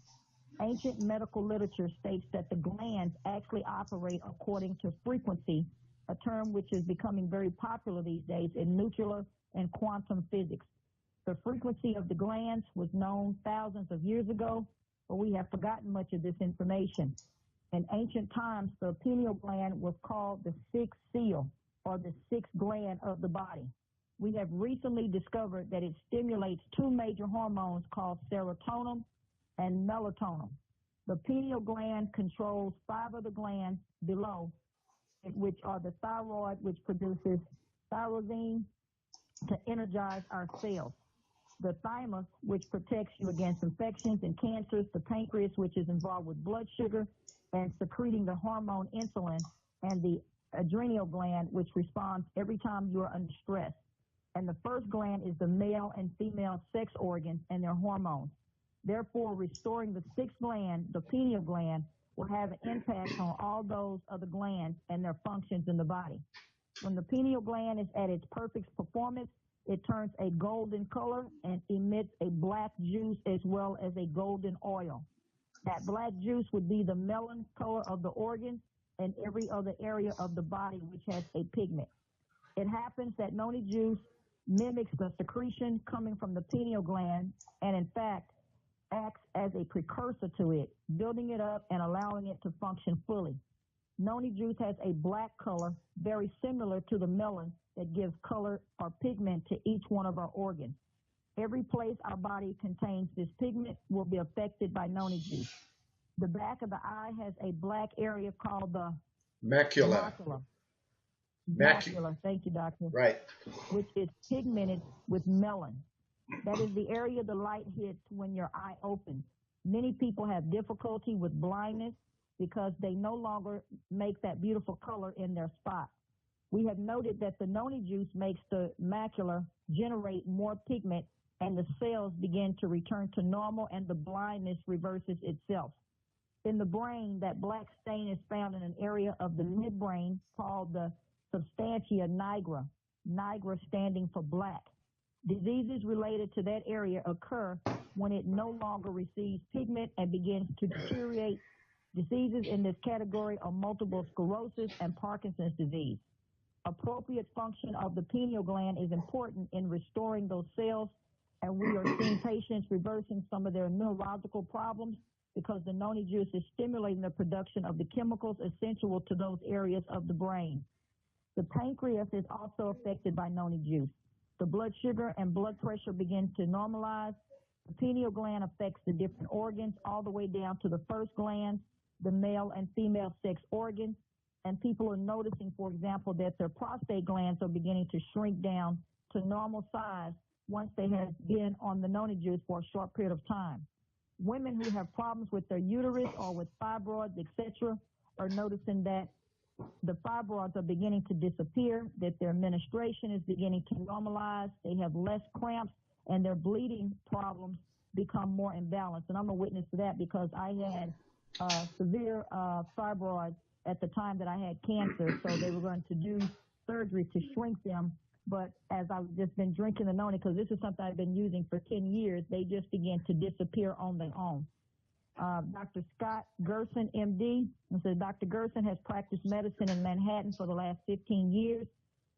Ancient medical literature states that the glands actually operate according to frequency, a term which is becoming very popular these days in nuclear and quantum physics. The frequency of the glands was known thousands of years ago, but we have forgotten much of this information. In ancient times, the pineal gland was called the sixth seal, or the sixth gland of the body. We have recently discovered that it stimulates 2 major hormones called serotonin and melatonin. The pineal gland controls 5 of the glands below, which are the thyroid, which produces tyrosine to energize our cells. The thymus, which protects you against infections and cancers, the pancreas, which is involved with blood sugar and secreting the hormone insulin, and the adrenal gland, which responds every time you are under stress. And the first gland is the male and female sex organs and their hormones. Therefore, restoring the 6th gland, the pineal gland, will have an impact on all those other glands and their functions in the body. When the pineal gland is at its perfect performance, it turns a golden color and emits a black juice as well as a golden oil. That black juice would be the melon color of the organ and every other area of the body which has a pigment. It happens that noni juice mimics the secretion coming from the pineal gland and, in fact, acts as a precursor to it, building it up and allowing it to function fully. Noni juice has a black color very similar to the melon that gives color or pigment to each one of our organs. Every place our body contains this pigment will be affected by noni juice. The back of the eye has a black area called the Macula. Macula, thank you, doctor. Right. Which is pigmented with melon. That is the area the light hits when your eye opens. Many people have difficulty with blindness because they no longer make that beautiful color in their spot. We have noted that the noni juice makes the macula generate more pigment and the cells begin to return to normal and the blindness reverses itself. In the brain, that black stain is found in an area of the midbrain called the substantia nigra, nigra standing for black. Diseases related to that area occur when it no longer receives pigment and begins to deteriorate. Diseases in this category are multiple sclerosis and Parkinson's disease. Appropriate function of the pineal gland is important in restoring those cells, and we are seeing patients reversing some of their neurological problems because the noni juice is stimulating the production of the chemicals essential to those areas of the brain. The pancreas is also affected by noni juice. The blood sugar and blood pressure begin to normalize. The pineal gland affects the different organs all the way down to the first gland, the male and female sex organs. And people are noticing, for example, that their prostate glands are beginning to shrink down to normal size once they have been on the noni juice for a short period of time. Women who have problems with their uterus or with fibroids, etc., are noticing that the fibroids are beginning to disappear, that their menstruation is beginning to normalize, they have less cramps, and their bleeding problems become more imbalanced. And I'm a witness to that because I had severe fibroids at the time that I had cancer, so they were going to do surgery to shrink them. But as I've just been drinking the noni, because this is something I've been using for 10 years, they just began to disappear on their own. Dr. Scott Gerson, MD, and says Dr. Gerson has practiced medicine in Manhattan for the last 15 years.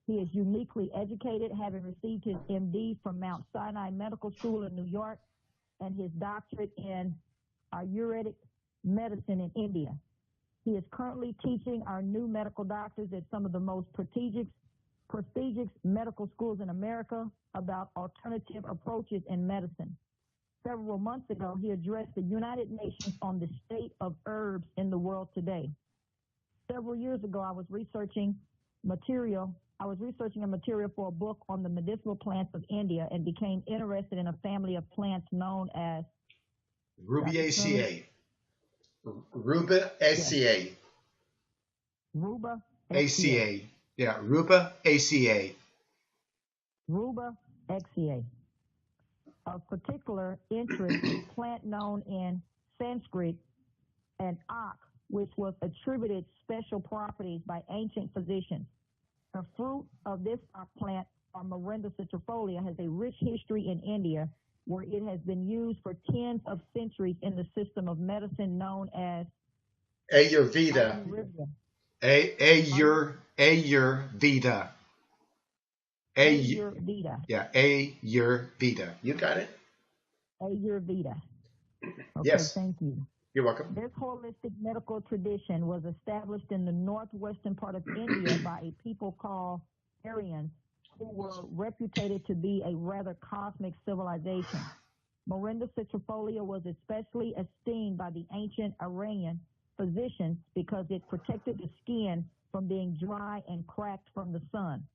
He is uniquely educated, having received his MD from Mount Sinai Medical School in New York and his doctorate in Ayurvedic medicine in India. He is currently teaching our new medical doctors at some of the most prestigious medical schools in America about alternative approaches in medicine. Several months ago, he addressed the United Nations on the state of herbs in the world today. Several years ago, I was researching a material for a book on the medicinal plants of India and became interested in a family of plants known as Rubiaceae. Rubiaceae. Ruba ACA. Yeah, Rubiaceae. Rubiaceae. Of particular interest, a plant known in Sanskrit an ox, which was attributed special properties by ancient physicians. The fruit of this ox plant, or Morinda citrifolia, has a rich history in India, where it has been used for tens of centuries in the system of medicine known as Ayurveda. Ayurveda. Ayurveda. Ayurveda. Yeah, Ayurveda. You got it? Ayurveda. Okay, Yes. thank you. You're welcome. This holistic medical tradition was established in the northwestern part of India by a people called Aryans, who were reputed to be a rather cosmic civilization. Morinda citrifolia was especially esteemed by the ancient Aryan physicians because it protected the skin from being dry and cracked from the sun.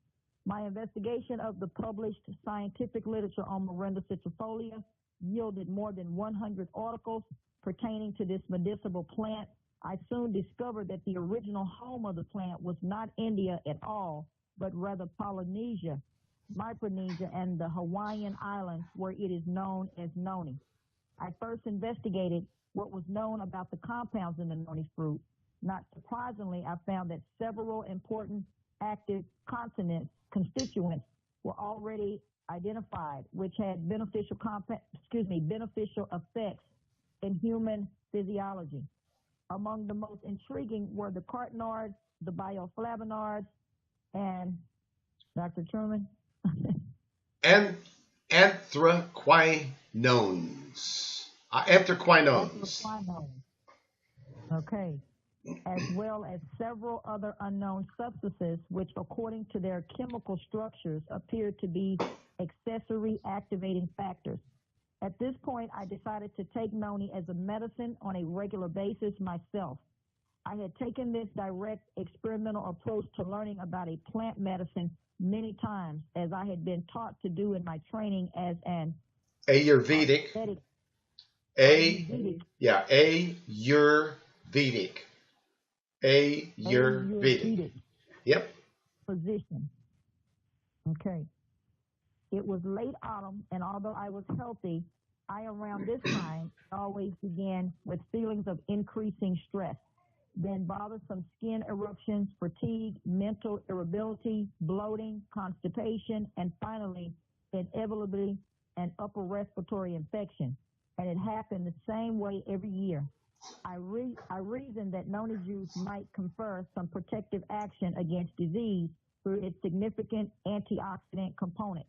My investigation of the published scientific literature on Morinda citrifolia yielded more than 100 articles pertaining to this medicinal plant. I soon discovered that the original home of the plant was not India at all, but rather Polynesia, Micronesia, and the Hawaiian Islands, where it is known as noni. I first investigated what was known about the compounds in the noni fruit. Not surprisingly, I found that several important active constituents were already identified, which had beneficial effects in human physiology. Among the most intriguing were the carotenoids, the bioflavonoids, and Dr. Truman? And anthraquinones. Anthraquinones. Okay. As well as several other unknown substances, which, according to their chemical structures, appear to be accessory activating factors. At this point, I decided to take noni as a medicine on a regular basis myself. I had taken this direct experimental approach to learning about a plant medicine many times, as I had been taught to do in my training as an Ayurvedic. Ayurvedic. Ayurvedic. Yep. Physician. Okay. It was late autumn, and although I was healthy, around this time always began with feelings of increasing stress, then bothersome skin eruptions, fatigue, mental irritability, bloating, constipation, and finally, inevitably, an upper respiratory infection. And it happened the same way every year. I reasoned that noni juice might confer some protective action against disease through its significant antioxidant component.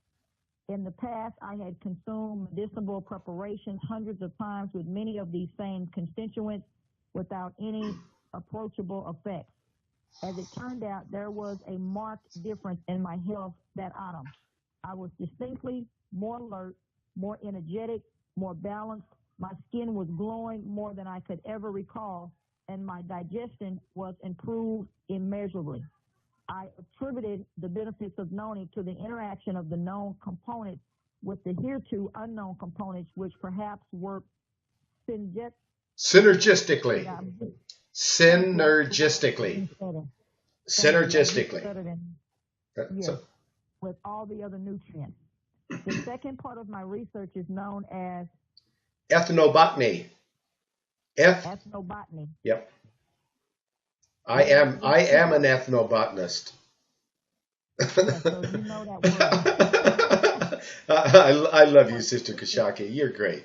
In the past, I had consumed medicinal preparations hundreds of times with many of these same constituents without any approachable effects. As it turned out, there was a marked difference in my health that autumn. I was distinctly more alert, more energetic, more balanced. My skin was glowing more than I could ever recall, and my digestion was improved immeasurably. I attributed the benefits of noni to the interaction of the known components with the hereto unknown components, which perhaps work synergistically. With all the other nutrients. The second part of my research is known as ethnobotany. Ethnobotany. Yep. I am an ethnobotanist. Yeah, so you know that word. I love you, Sister Kashaki. You're great.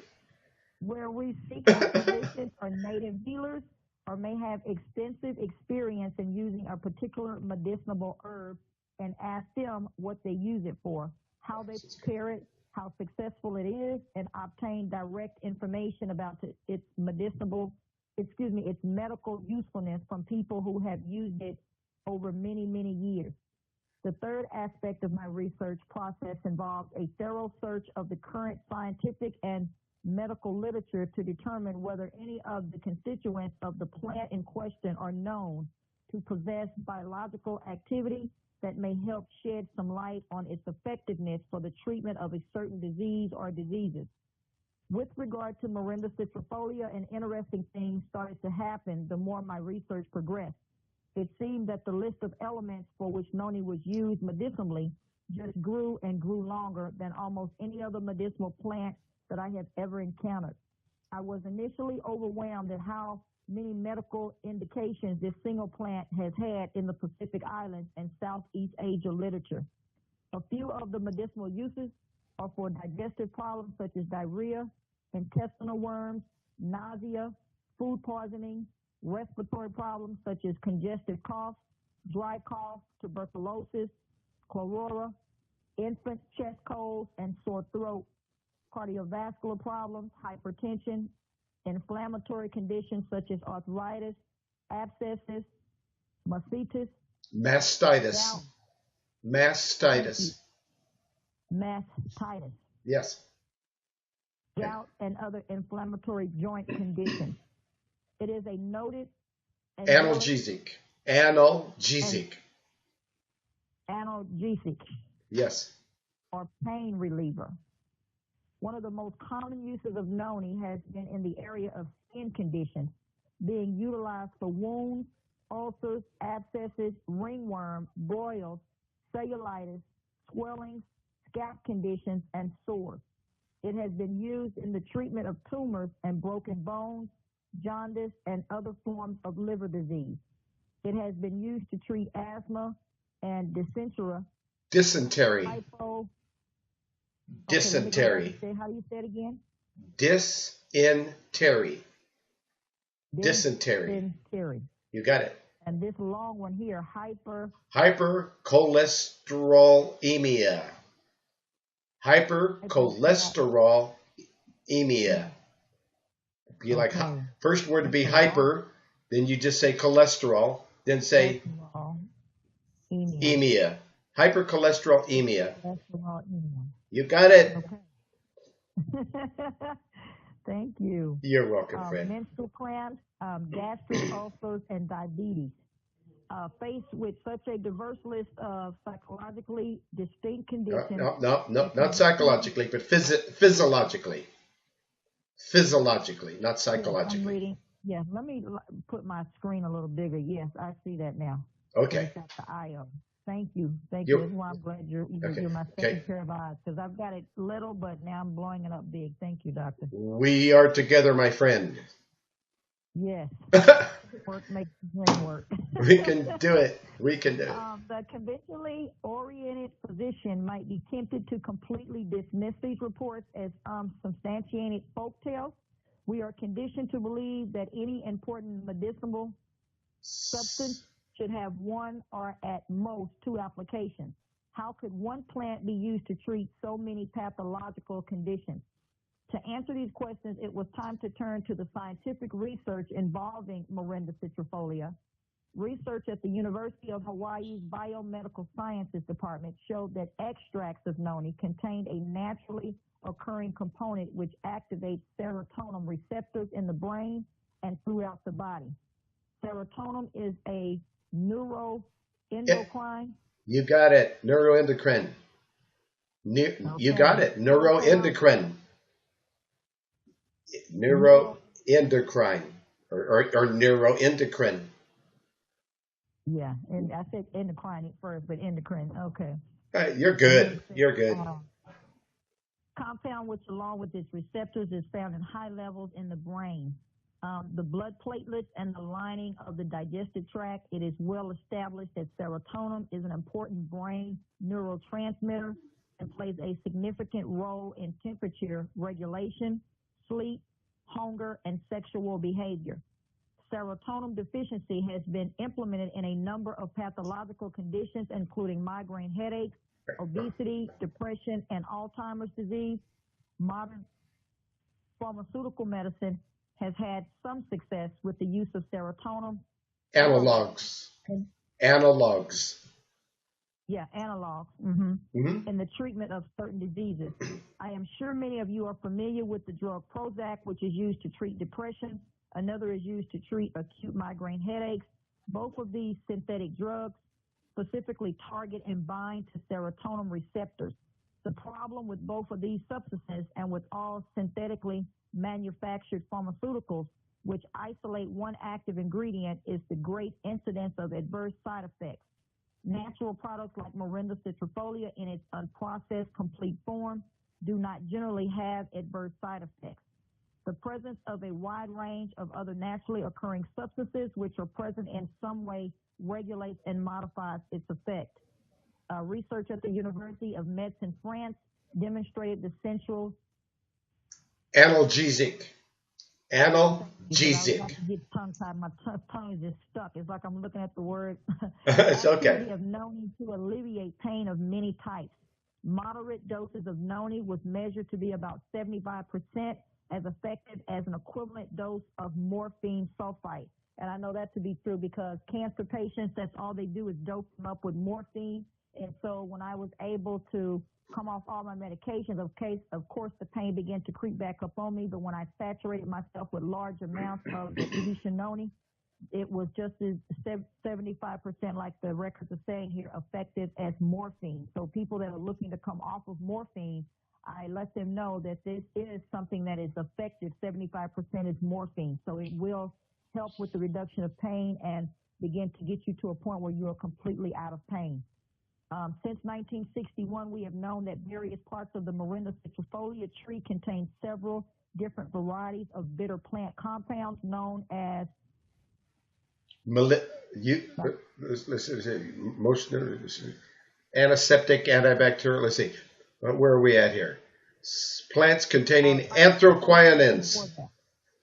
Where we seek out physicians or native healers or may have extensive experience in using a particular medicinal herb and ask them what they use it for, how they prepare it, how successful it is, and obtain direct information about its its medical usefulness from people who have used it over many, many years. The third aspect of my research process involves a thorough search of the current scientific and medical literature to determine whether any of the constituents of the plant in question are known to possess biological activity that may help shed some light on its effectiveness for the treatment of a certain disease or diseases. With regard to Morinda citrifolia, an interesting thing started to happen the more my research progressed. It seemed that the list of elements for which noni was used medicinally just grew and grew longer than almost any other medicinal plant that I have ever encountered. I was initially overwhelmed at how many medical indications this single plant has had in the Pacific Islands and Southeast Asia literature. A few of the medicinal uses are for digestive problems such as diarrhea, intestinal worms, nausea, food poisoning, respiratory problems such as congestive cough, dry cough, tuberculosis, chlorella, infant chest colds and sore throat, cardiovascular problems, hypertension, inflammatory conditions such as arthritis, abscesses, mastitis, Mastitis. gout, Mastitis. mastitis, Yes. gout, and other inflammatory joint conditions. It is a noted Analgesic. Analgesic. analgesic Yes. or pain reliever. One of the most common uses of noni has been in the area of skin conditions, being utilized for wounds, ulcers, abscesses, ringworm, boils, cellulitis, swelling, scalp conditions, and sores. It has been used in the treatment of tumors and broken bones, jaundice, and other forms of liver disease. It has been used to treat asthma and Dysentery. hypo. Dysentery. How do you say it again? Dysentery. Dysentery. Dysentery. You got it. And this long one here, Hypercholesterolemia. Hypercholesterolemia. Be like, first word to be hyper, then you just say cholesterol, then say emia. Hypercholesterolemia. You got it. Okay. Thank you. You're welcome, friend. Menstrual cramps, gastric ulcers, and diabetes. Faced with such a diverse list of psychologically distinct conditions. No, not psychologically, but physiologically. Physiologically, not psychologically. I'm reading. Yes, let me put my screen a little bigger. Yes, I see that now. Okay. Got the IO. Thank you. Thank you. That's why I'm glad you're my second pair of eyes, because I've got it little, but now I'm blowing it up big. Thank you, doctor. We are together, my friend. Yes. Work makes the dream work. We can do it. We can do it. The conventionally oriented physician might be tempted to completely dismiss these reports as substantiated folktales. We are conditioned to believe that any important medicinal substance should have one or at most two applications. How could one plant be used to treat so many pathological conditions? To answer these questions, it was time to turn to the scientific research involving Morinda citrifolia. Research at the University of Hawaii's Biomedical Sciences Department showed that extracts of noni contained a naturally occurring component which activates serotonin receptors in the brain and throughout the body. Serotonin is a neuroendocrine. You got it. Neuroendocrine. You got it. Neuroendocrine. Neuroendocrine or neuroendocrine. Yeah, and I said endocrine at first, but endocrine. Okay. You're good. You're good. Compound which, along with its receptors, is found in high levels in the brain. The blood platelets and the lining of the digestive tract. It is well established that serotonin is an important brain neurotransmitter and plays a significant role in temperature regulation, sleep, hunger, and sexual behavior. Serotonin deficiency has been implemented in a number of pathological conditions, including migraine headaches, obesity, depression, and Alzheimer's disease. Modern pharmaceutical medicine has had some success with the use of serotonin. Analogs. And, Analogs. yeah, analogs in the treatment of certain diseases. I am sure many of you are familiar with the drug Prozac, which is used to treat depression. Another is used to treat acute migraine headaches. Both of these synthetic drugs specifically target and bind to serotonin receptors. The problem with both of these substances and with all synthetically manufactured pharmaceuticals, which isolate one active ingredient, is the great incidence of adverse side effects. Natural products like Morinda citrifolia in its unprocessed complete form do not generally have adverse side effects. The presence of a wide range of other naturally occurring substances which are present in some way regulates and modifies its effect. Research at the University of Metz in France demonstrated the central analgesic. I Analgesic. get tongue-tied. My tongue is just stuck. It's like I'm looking at the word. It's okay. Activity of noni to alleviate pain of many types. Moderate doses of noni was measured to be about 75% as effective as an equivalent dose of morphine sulfite. And I know that to be true because cancer patients, that's all they do is dose them up with morphine. And so when I was able to come off all my medications, of course, the pain began to creep back up on me. But when I saturated myself with large amounts of the noni, it was just as 75%, like the records are saying here, effective as morphine. So people that are looking to come off of morphine, I let them know that this is something that is effective. 75% is morphine. So it will help with the reduction of pain and begin to get you to a point where you are completely out of pain. Since 1961, we have known that various parts of the Morinda citrifolia tree contain several different varieties of bitter plant compounds known as antiseptic, antibacterial. Let's see. Where are we at here? Plants containing anthocyanins.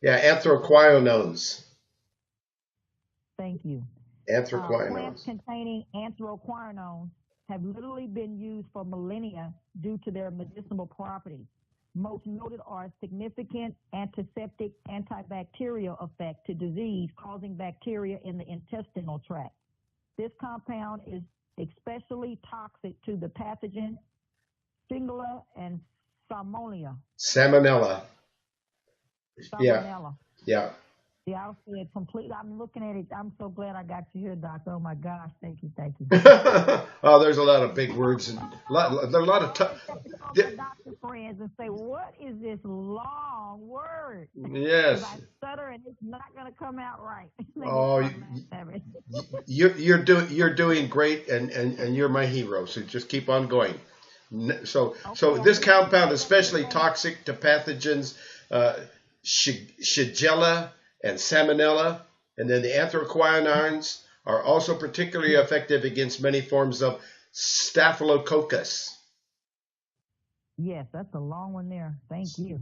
Yeah, anthocyanins. Thank you. Anthocyanins. Plants containing anthocyanins have literally been used for millennia due to their medicinal properties. Most noted are a significant antiseptic, antibacterial effect to disease causing bacteria in the intestinal tract. This compound is especially toxic to the pathogen Shigella and Salmonella. Salmonella. Salmonella. Yeah. Yeah, I'll say it completely. I'm looking at it. I'm so glad I got you here, Doctor. Oh my gosh, thank you. Oh, there's a lot of big words and a lot of doctor friends and say, what is this long word? Yes. I stutter and it's not going to come out right. Oh, you're doing great, and you're my hero. So just keep on going. So this compound is especially toxic to pathogens, Shigella and Salmonella, and then the anthocyanins are also particularly effective against many forms of Staphylococcus. Yes, that's a long one there. Thank you.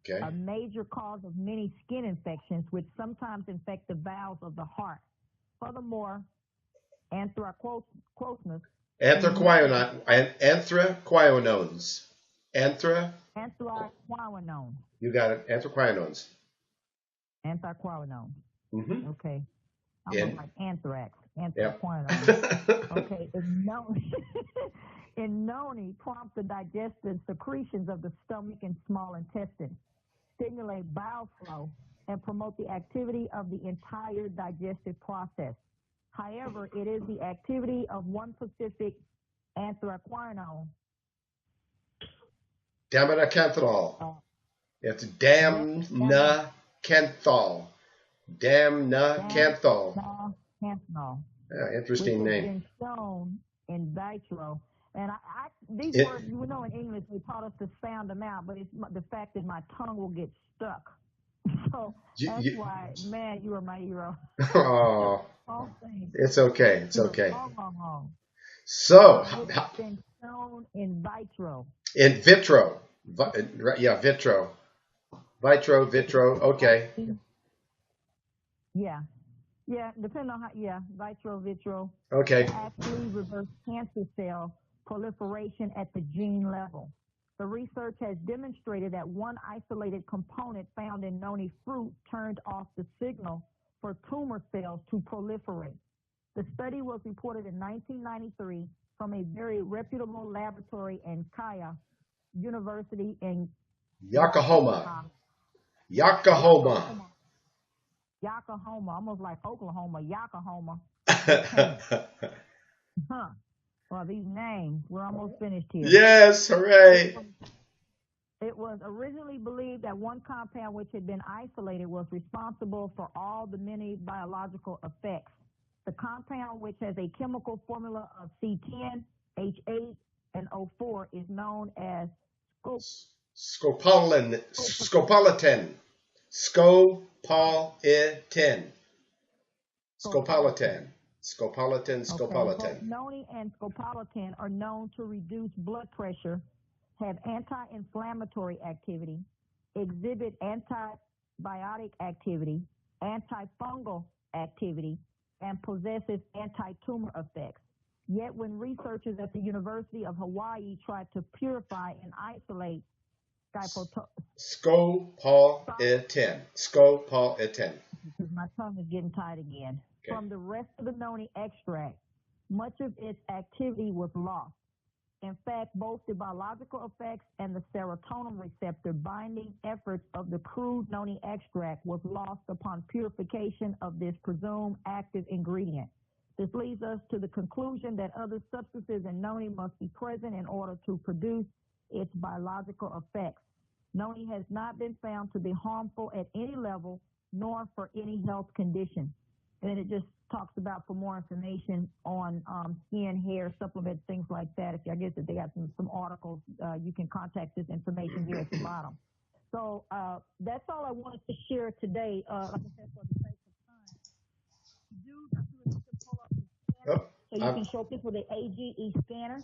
Okay. A major cause of many skin infections, which sometimes infect the valves of the heart. Furthermore, anthraquinones. Anthraquinones. Anthraquinone. You got it. Anthraquinones. Anthraquinone. Mm-hmm. Okay. I'm like anthrax. Anthraquinone. Yep. Okay. In noni, prompt the digestive secretions of the stomach and small intestine, stimulate bowel flow, and promote the activity of the entire digestive process. However, it is the activity of one specific anthraquinone. Damnacanthol. It's damnacanthol. Damnacanthol. Yeah, interesting name. Which has been shown in vitro. And these words, you know, in English, they taught us to sound them out, but it's the fact that my tongue will get stuck. So that's why, man, you are my hero. Oh, it's okay. It's okay. So, it's been shown in vitro. In vitro. Yeah, vitro. Vitro, okay. Yeah. Yeah, depending on how, yeah, vitro Okay. can actually reverse cancer cell proliferation at the gene level. The research has demonstrated that one isolated component found in noni fruit turned off the signal for tumor cells to proliferate. The study was reported in 1993 from a very reputable laboratory in Kaya University in Yakahoma. Yakahama. Yakahoma. Yakahoma. Yakahoma, almost like Oklahoma, Yakahoma, Japan. Huh. Well, these names, we're almost finished here. Yes, hooray. It was originally believed that one compound which had been isolated was responsible for all the many biological effects. The compound, which has a chemical formula of C10, H8, and O4, is known as Scopolamine. Scopolitan. Scopolitan. Scopolitan. Scopolitan. Okay, both Scopolitan. noni and scopolamine are known to reduce blood pressure, have anti-inflammatory activity, exhibit antibiotic activity, antifungal activity, and possesses anti-tumor effects. Yet when researchers at the University of Hawaii tried to purify and isolate Scopolitan. Scopolitan. because my tongue is getting tight again, Okay. from the rest of the noni extract, much of its activity was lost. In fact, both the biological effects and the serotonin receptor binding efforts of the crude noni extract was lost upon purification of this presumed active ingredient. This leads us to the conclusion that other substances in noni must be present in order to produce its biological effects. Noni has not been found to be harmful at any level, nor for any health condition. And then it just talks about for more information on skin, hair, supplements, things like that. If I guess if they got some articles, you can contact this information here at the bottom. So that's all I wanted to share today. Like I said, for the sake of time, do pull up the scanner so you can show people the AGE scanner.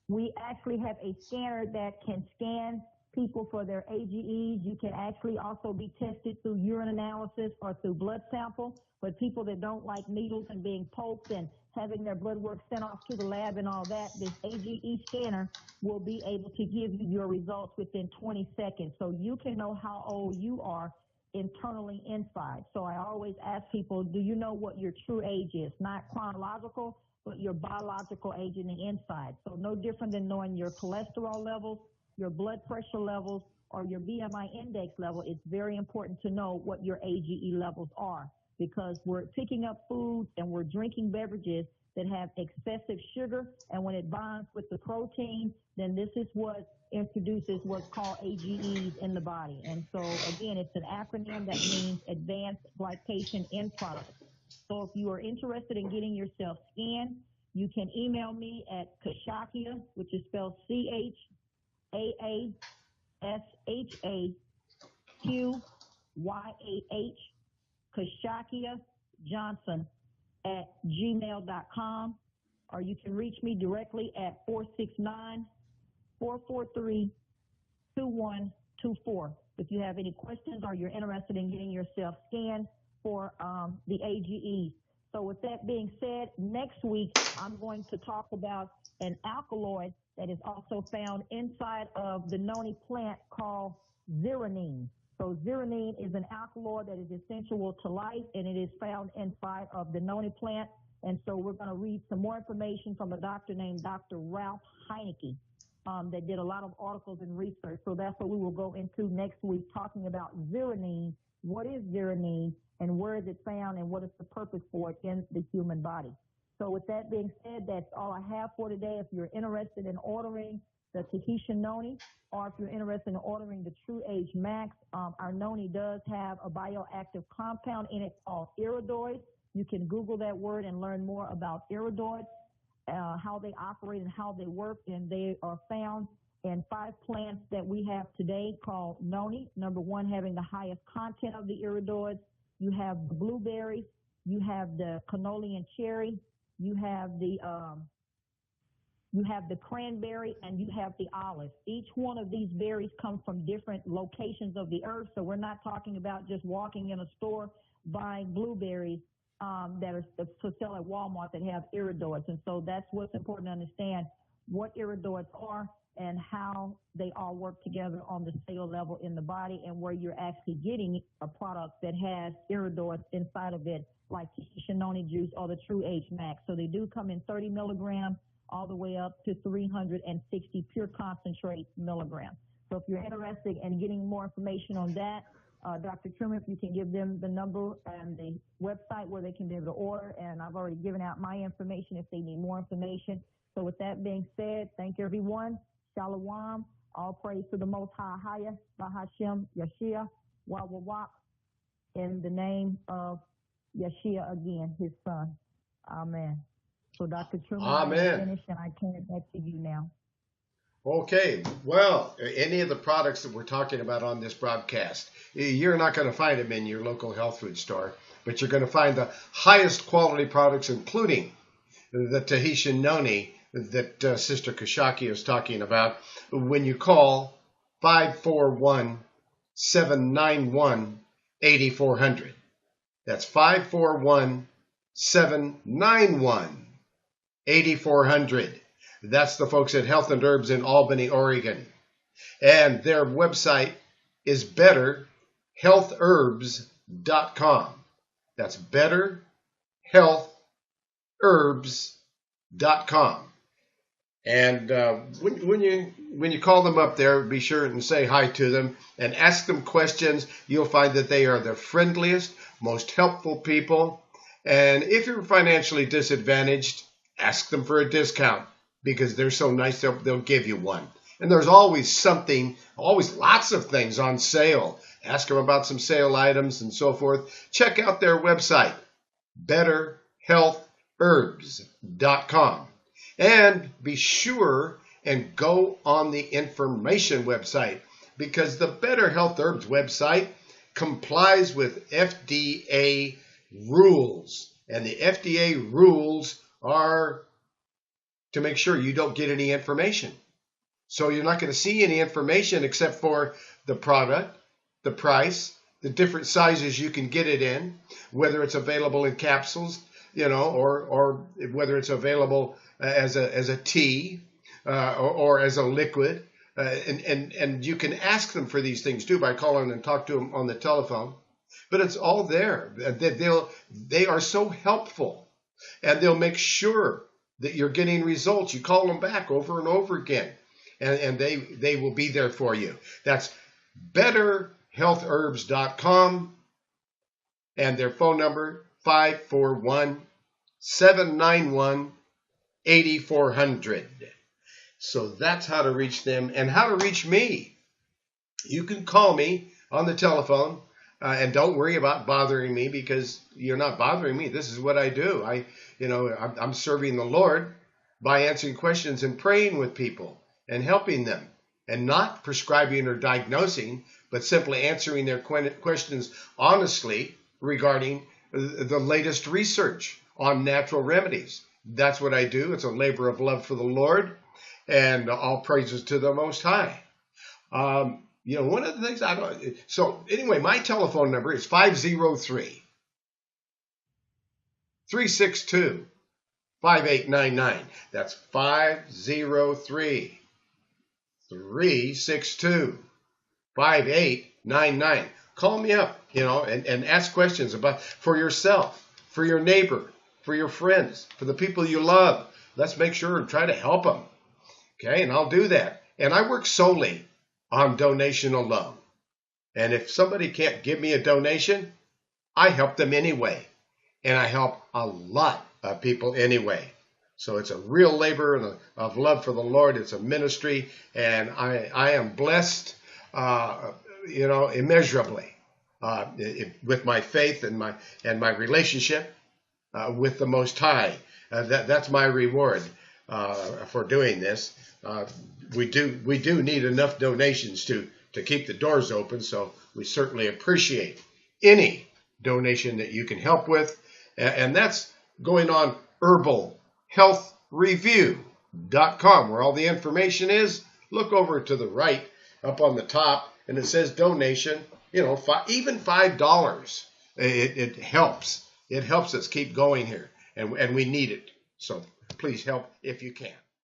We actually have a scanner that can scan people for their AGEs. You can actually also be tested through urine analysis or through blood sample. But people that don't like needles and being poked and having their blood work sent off to the lab and all that, this AGE scanner will be able to give you your results within 20 seconds. So you can know how old you are internally inside. So I always ask people, do you know what your true age is? Not chronological, but your biological age in the inside. So no different than knowing your cholesterol levels, your blood pressure levels, or your BMI index level. It's very important to know what your AGE levels are, because we're picking up foods and we're drinking beverages that have excessive sugar, and when it bonds with the protein, then this is what introduces what's called AGEs in the body. And so again, it's an acronym that means advanced glycation end products. So if you are interested in getting yourself scanned, you can email me at Kashakia, which is spelled CHAASHAQYAH, Kashakia Johnson at gmail.com, or you can reach me directly at 469-443-2124 if you have any questions or you're interested in getting yourself scanned for the AGE. So with that being said, next week I'm going to talk about an alkaloid that is also found inside of the noni plant called zeranine. So zeranine is an alkaloid that is essential to life, and it is found inside of the noni plant. And so we're going to read some more information from a doctor named Dr. Ralph Heineke that did a lot of articles and research. So that's what we will go into next week, talking about zeranine. What is zeranine, and where is it found, and what is the purpose for it in the human body? So with that being said, that's all I have for today. If you're interested in ordering the Tahitian noni, or if you're interested in ordering the True Age Max, our noni does have a bioactive compound in it called iridoid. You can Google that word and learn more about iridoids, how they operate and how they work, and they are found in 5 plants that we have today called noni. Number 1, having the highest content of the iridoids. You have the blueberry, you have the cannoli and cherry, you have the cranberry, and you have the olive. Each one of these berries come from different locations of the earth, so we're not talking about just walking in a store buying blueberries that are for sale at Walmart that have iridoids. And so that's what's important to understand what iridoids are and how they all work together on the cellular level in the body, and where you're actually getting a product that has iridoids inside of it, like Shinoni juice or the True H Max. So they do come in 30 milligrams all the way up to 360 pure concentrate milligrams. So if you're interested in getting more information on that, Dr. Truman, if you can give them the number and the website where they can be able to order, and I've already given out my information if they need more information. So with that being said, thank you, everyone. Shalom. All praise to the Most High, Haya, Bahashem, Yeshua, Wawawak, in the name of Yeshua again, his son. Amen. So Dr. Truman, Amen. I'm finished, and I turn it back to you now. Okay, well, any of the products that we're talking about on this broadcast, you're not going to find them in your local health food store, but you're going to find the highest quality products, including the Tahitian noni that Sister Kashaki is talking about, when you call 541-791-8400. That's 541-791-8400. That's the folks at Health and Herbs in Albany, Oregon. And their website is betterhealthherbs.com. That's betterhealthherbs.com. And when you call them up there, be sure and say hi to them and ask them questions. You'll find that they are the friendliest, most helpful people. And if you're financially disadvantaged, ask them for a discount, because they're so nice, they'll give you one. And there's always something, always lots of things on sale. Ask them about some sale items and so forth. Check out their website, betterhealthherbs.com. And be sure and go on the information website, because the Better Health Herbs website complies with FDA rules. And the FDA rules are to make sure you don't get any information. So you're not going to see any information except for the product, the price, the different sizes you can get it in, whether it's available in capsules, or whether it's available as a tea or as a liquid. And you can ask them for these things too by calling and talk to them on the telephone. But it's all there. They are so helpful, and they'll make sure that you're getting results. You call them back over and over again, and they will be there for you. That's betterhealthherbs.com, and their phone number 541-791-8400. So that's how to reach them. And how to reach me. You can call me on the telephone, and don't worry about bothering me, because you're not bothering me. This is what I do. I'm serving the Lord by answering questions and praying with people and helping them, and not prescribing or diagnosing, but simply answering their questions honestly regarding the latest research on natural remedies. That's what I do. It's a labor of love for the Lord, and all praises to the Most High. One of the things I don't. So anyway, my telephone number is 503-362-5899. That's 503-362-5899. Call me up, and ask questions for yourself, for your neighbor, for your friends, for the people you love. Let's make sure and try to help them. Okay, and I'll do that. And I work solely on donation alone. And if somebody can't give me a donation, I help them anyway. And I help a lot of people anyway. So it's a real labor of love for the Lord. It's a ministry, and I am blessed, immeasurably with my faith and my relationship with the Most High. That's my reward for doing this. We do need enough donations to keep the doors open, so we certainly appreciate any donation that you can help with. And that's going on herbalhealthreview.com, where all the information is. Look over to the right up on the top, and it says donation. Even $5 It helps. It helps us keep going here, and we need it. So please help if you can.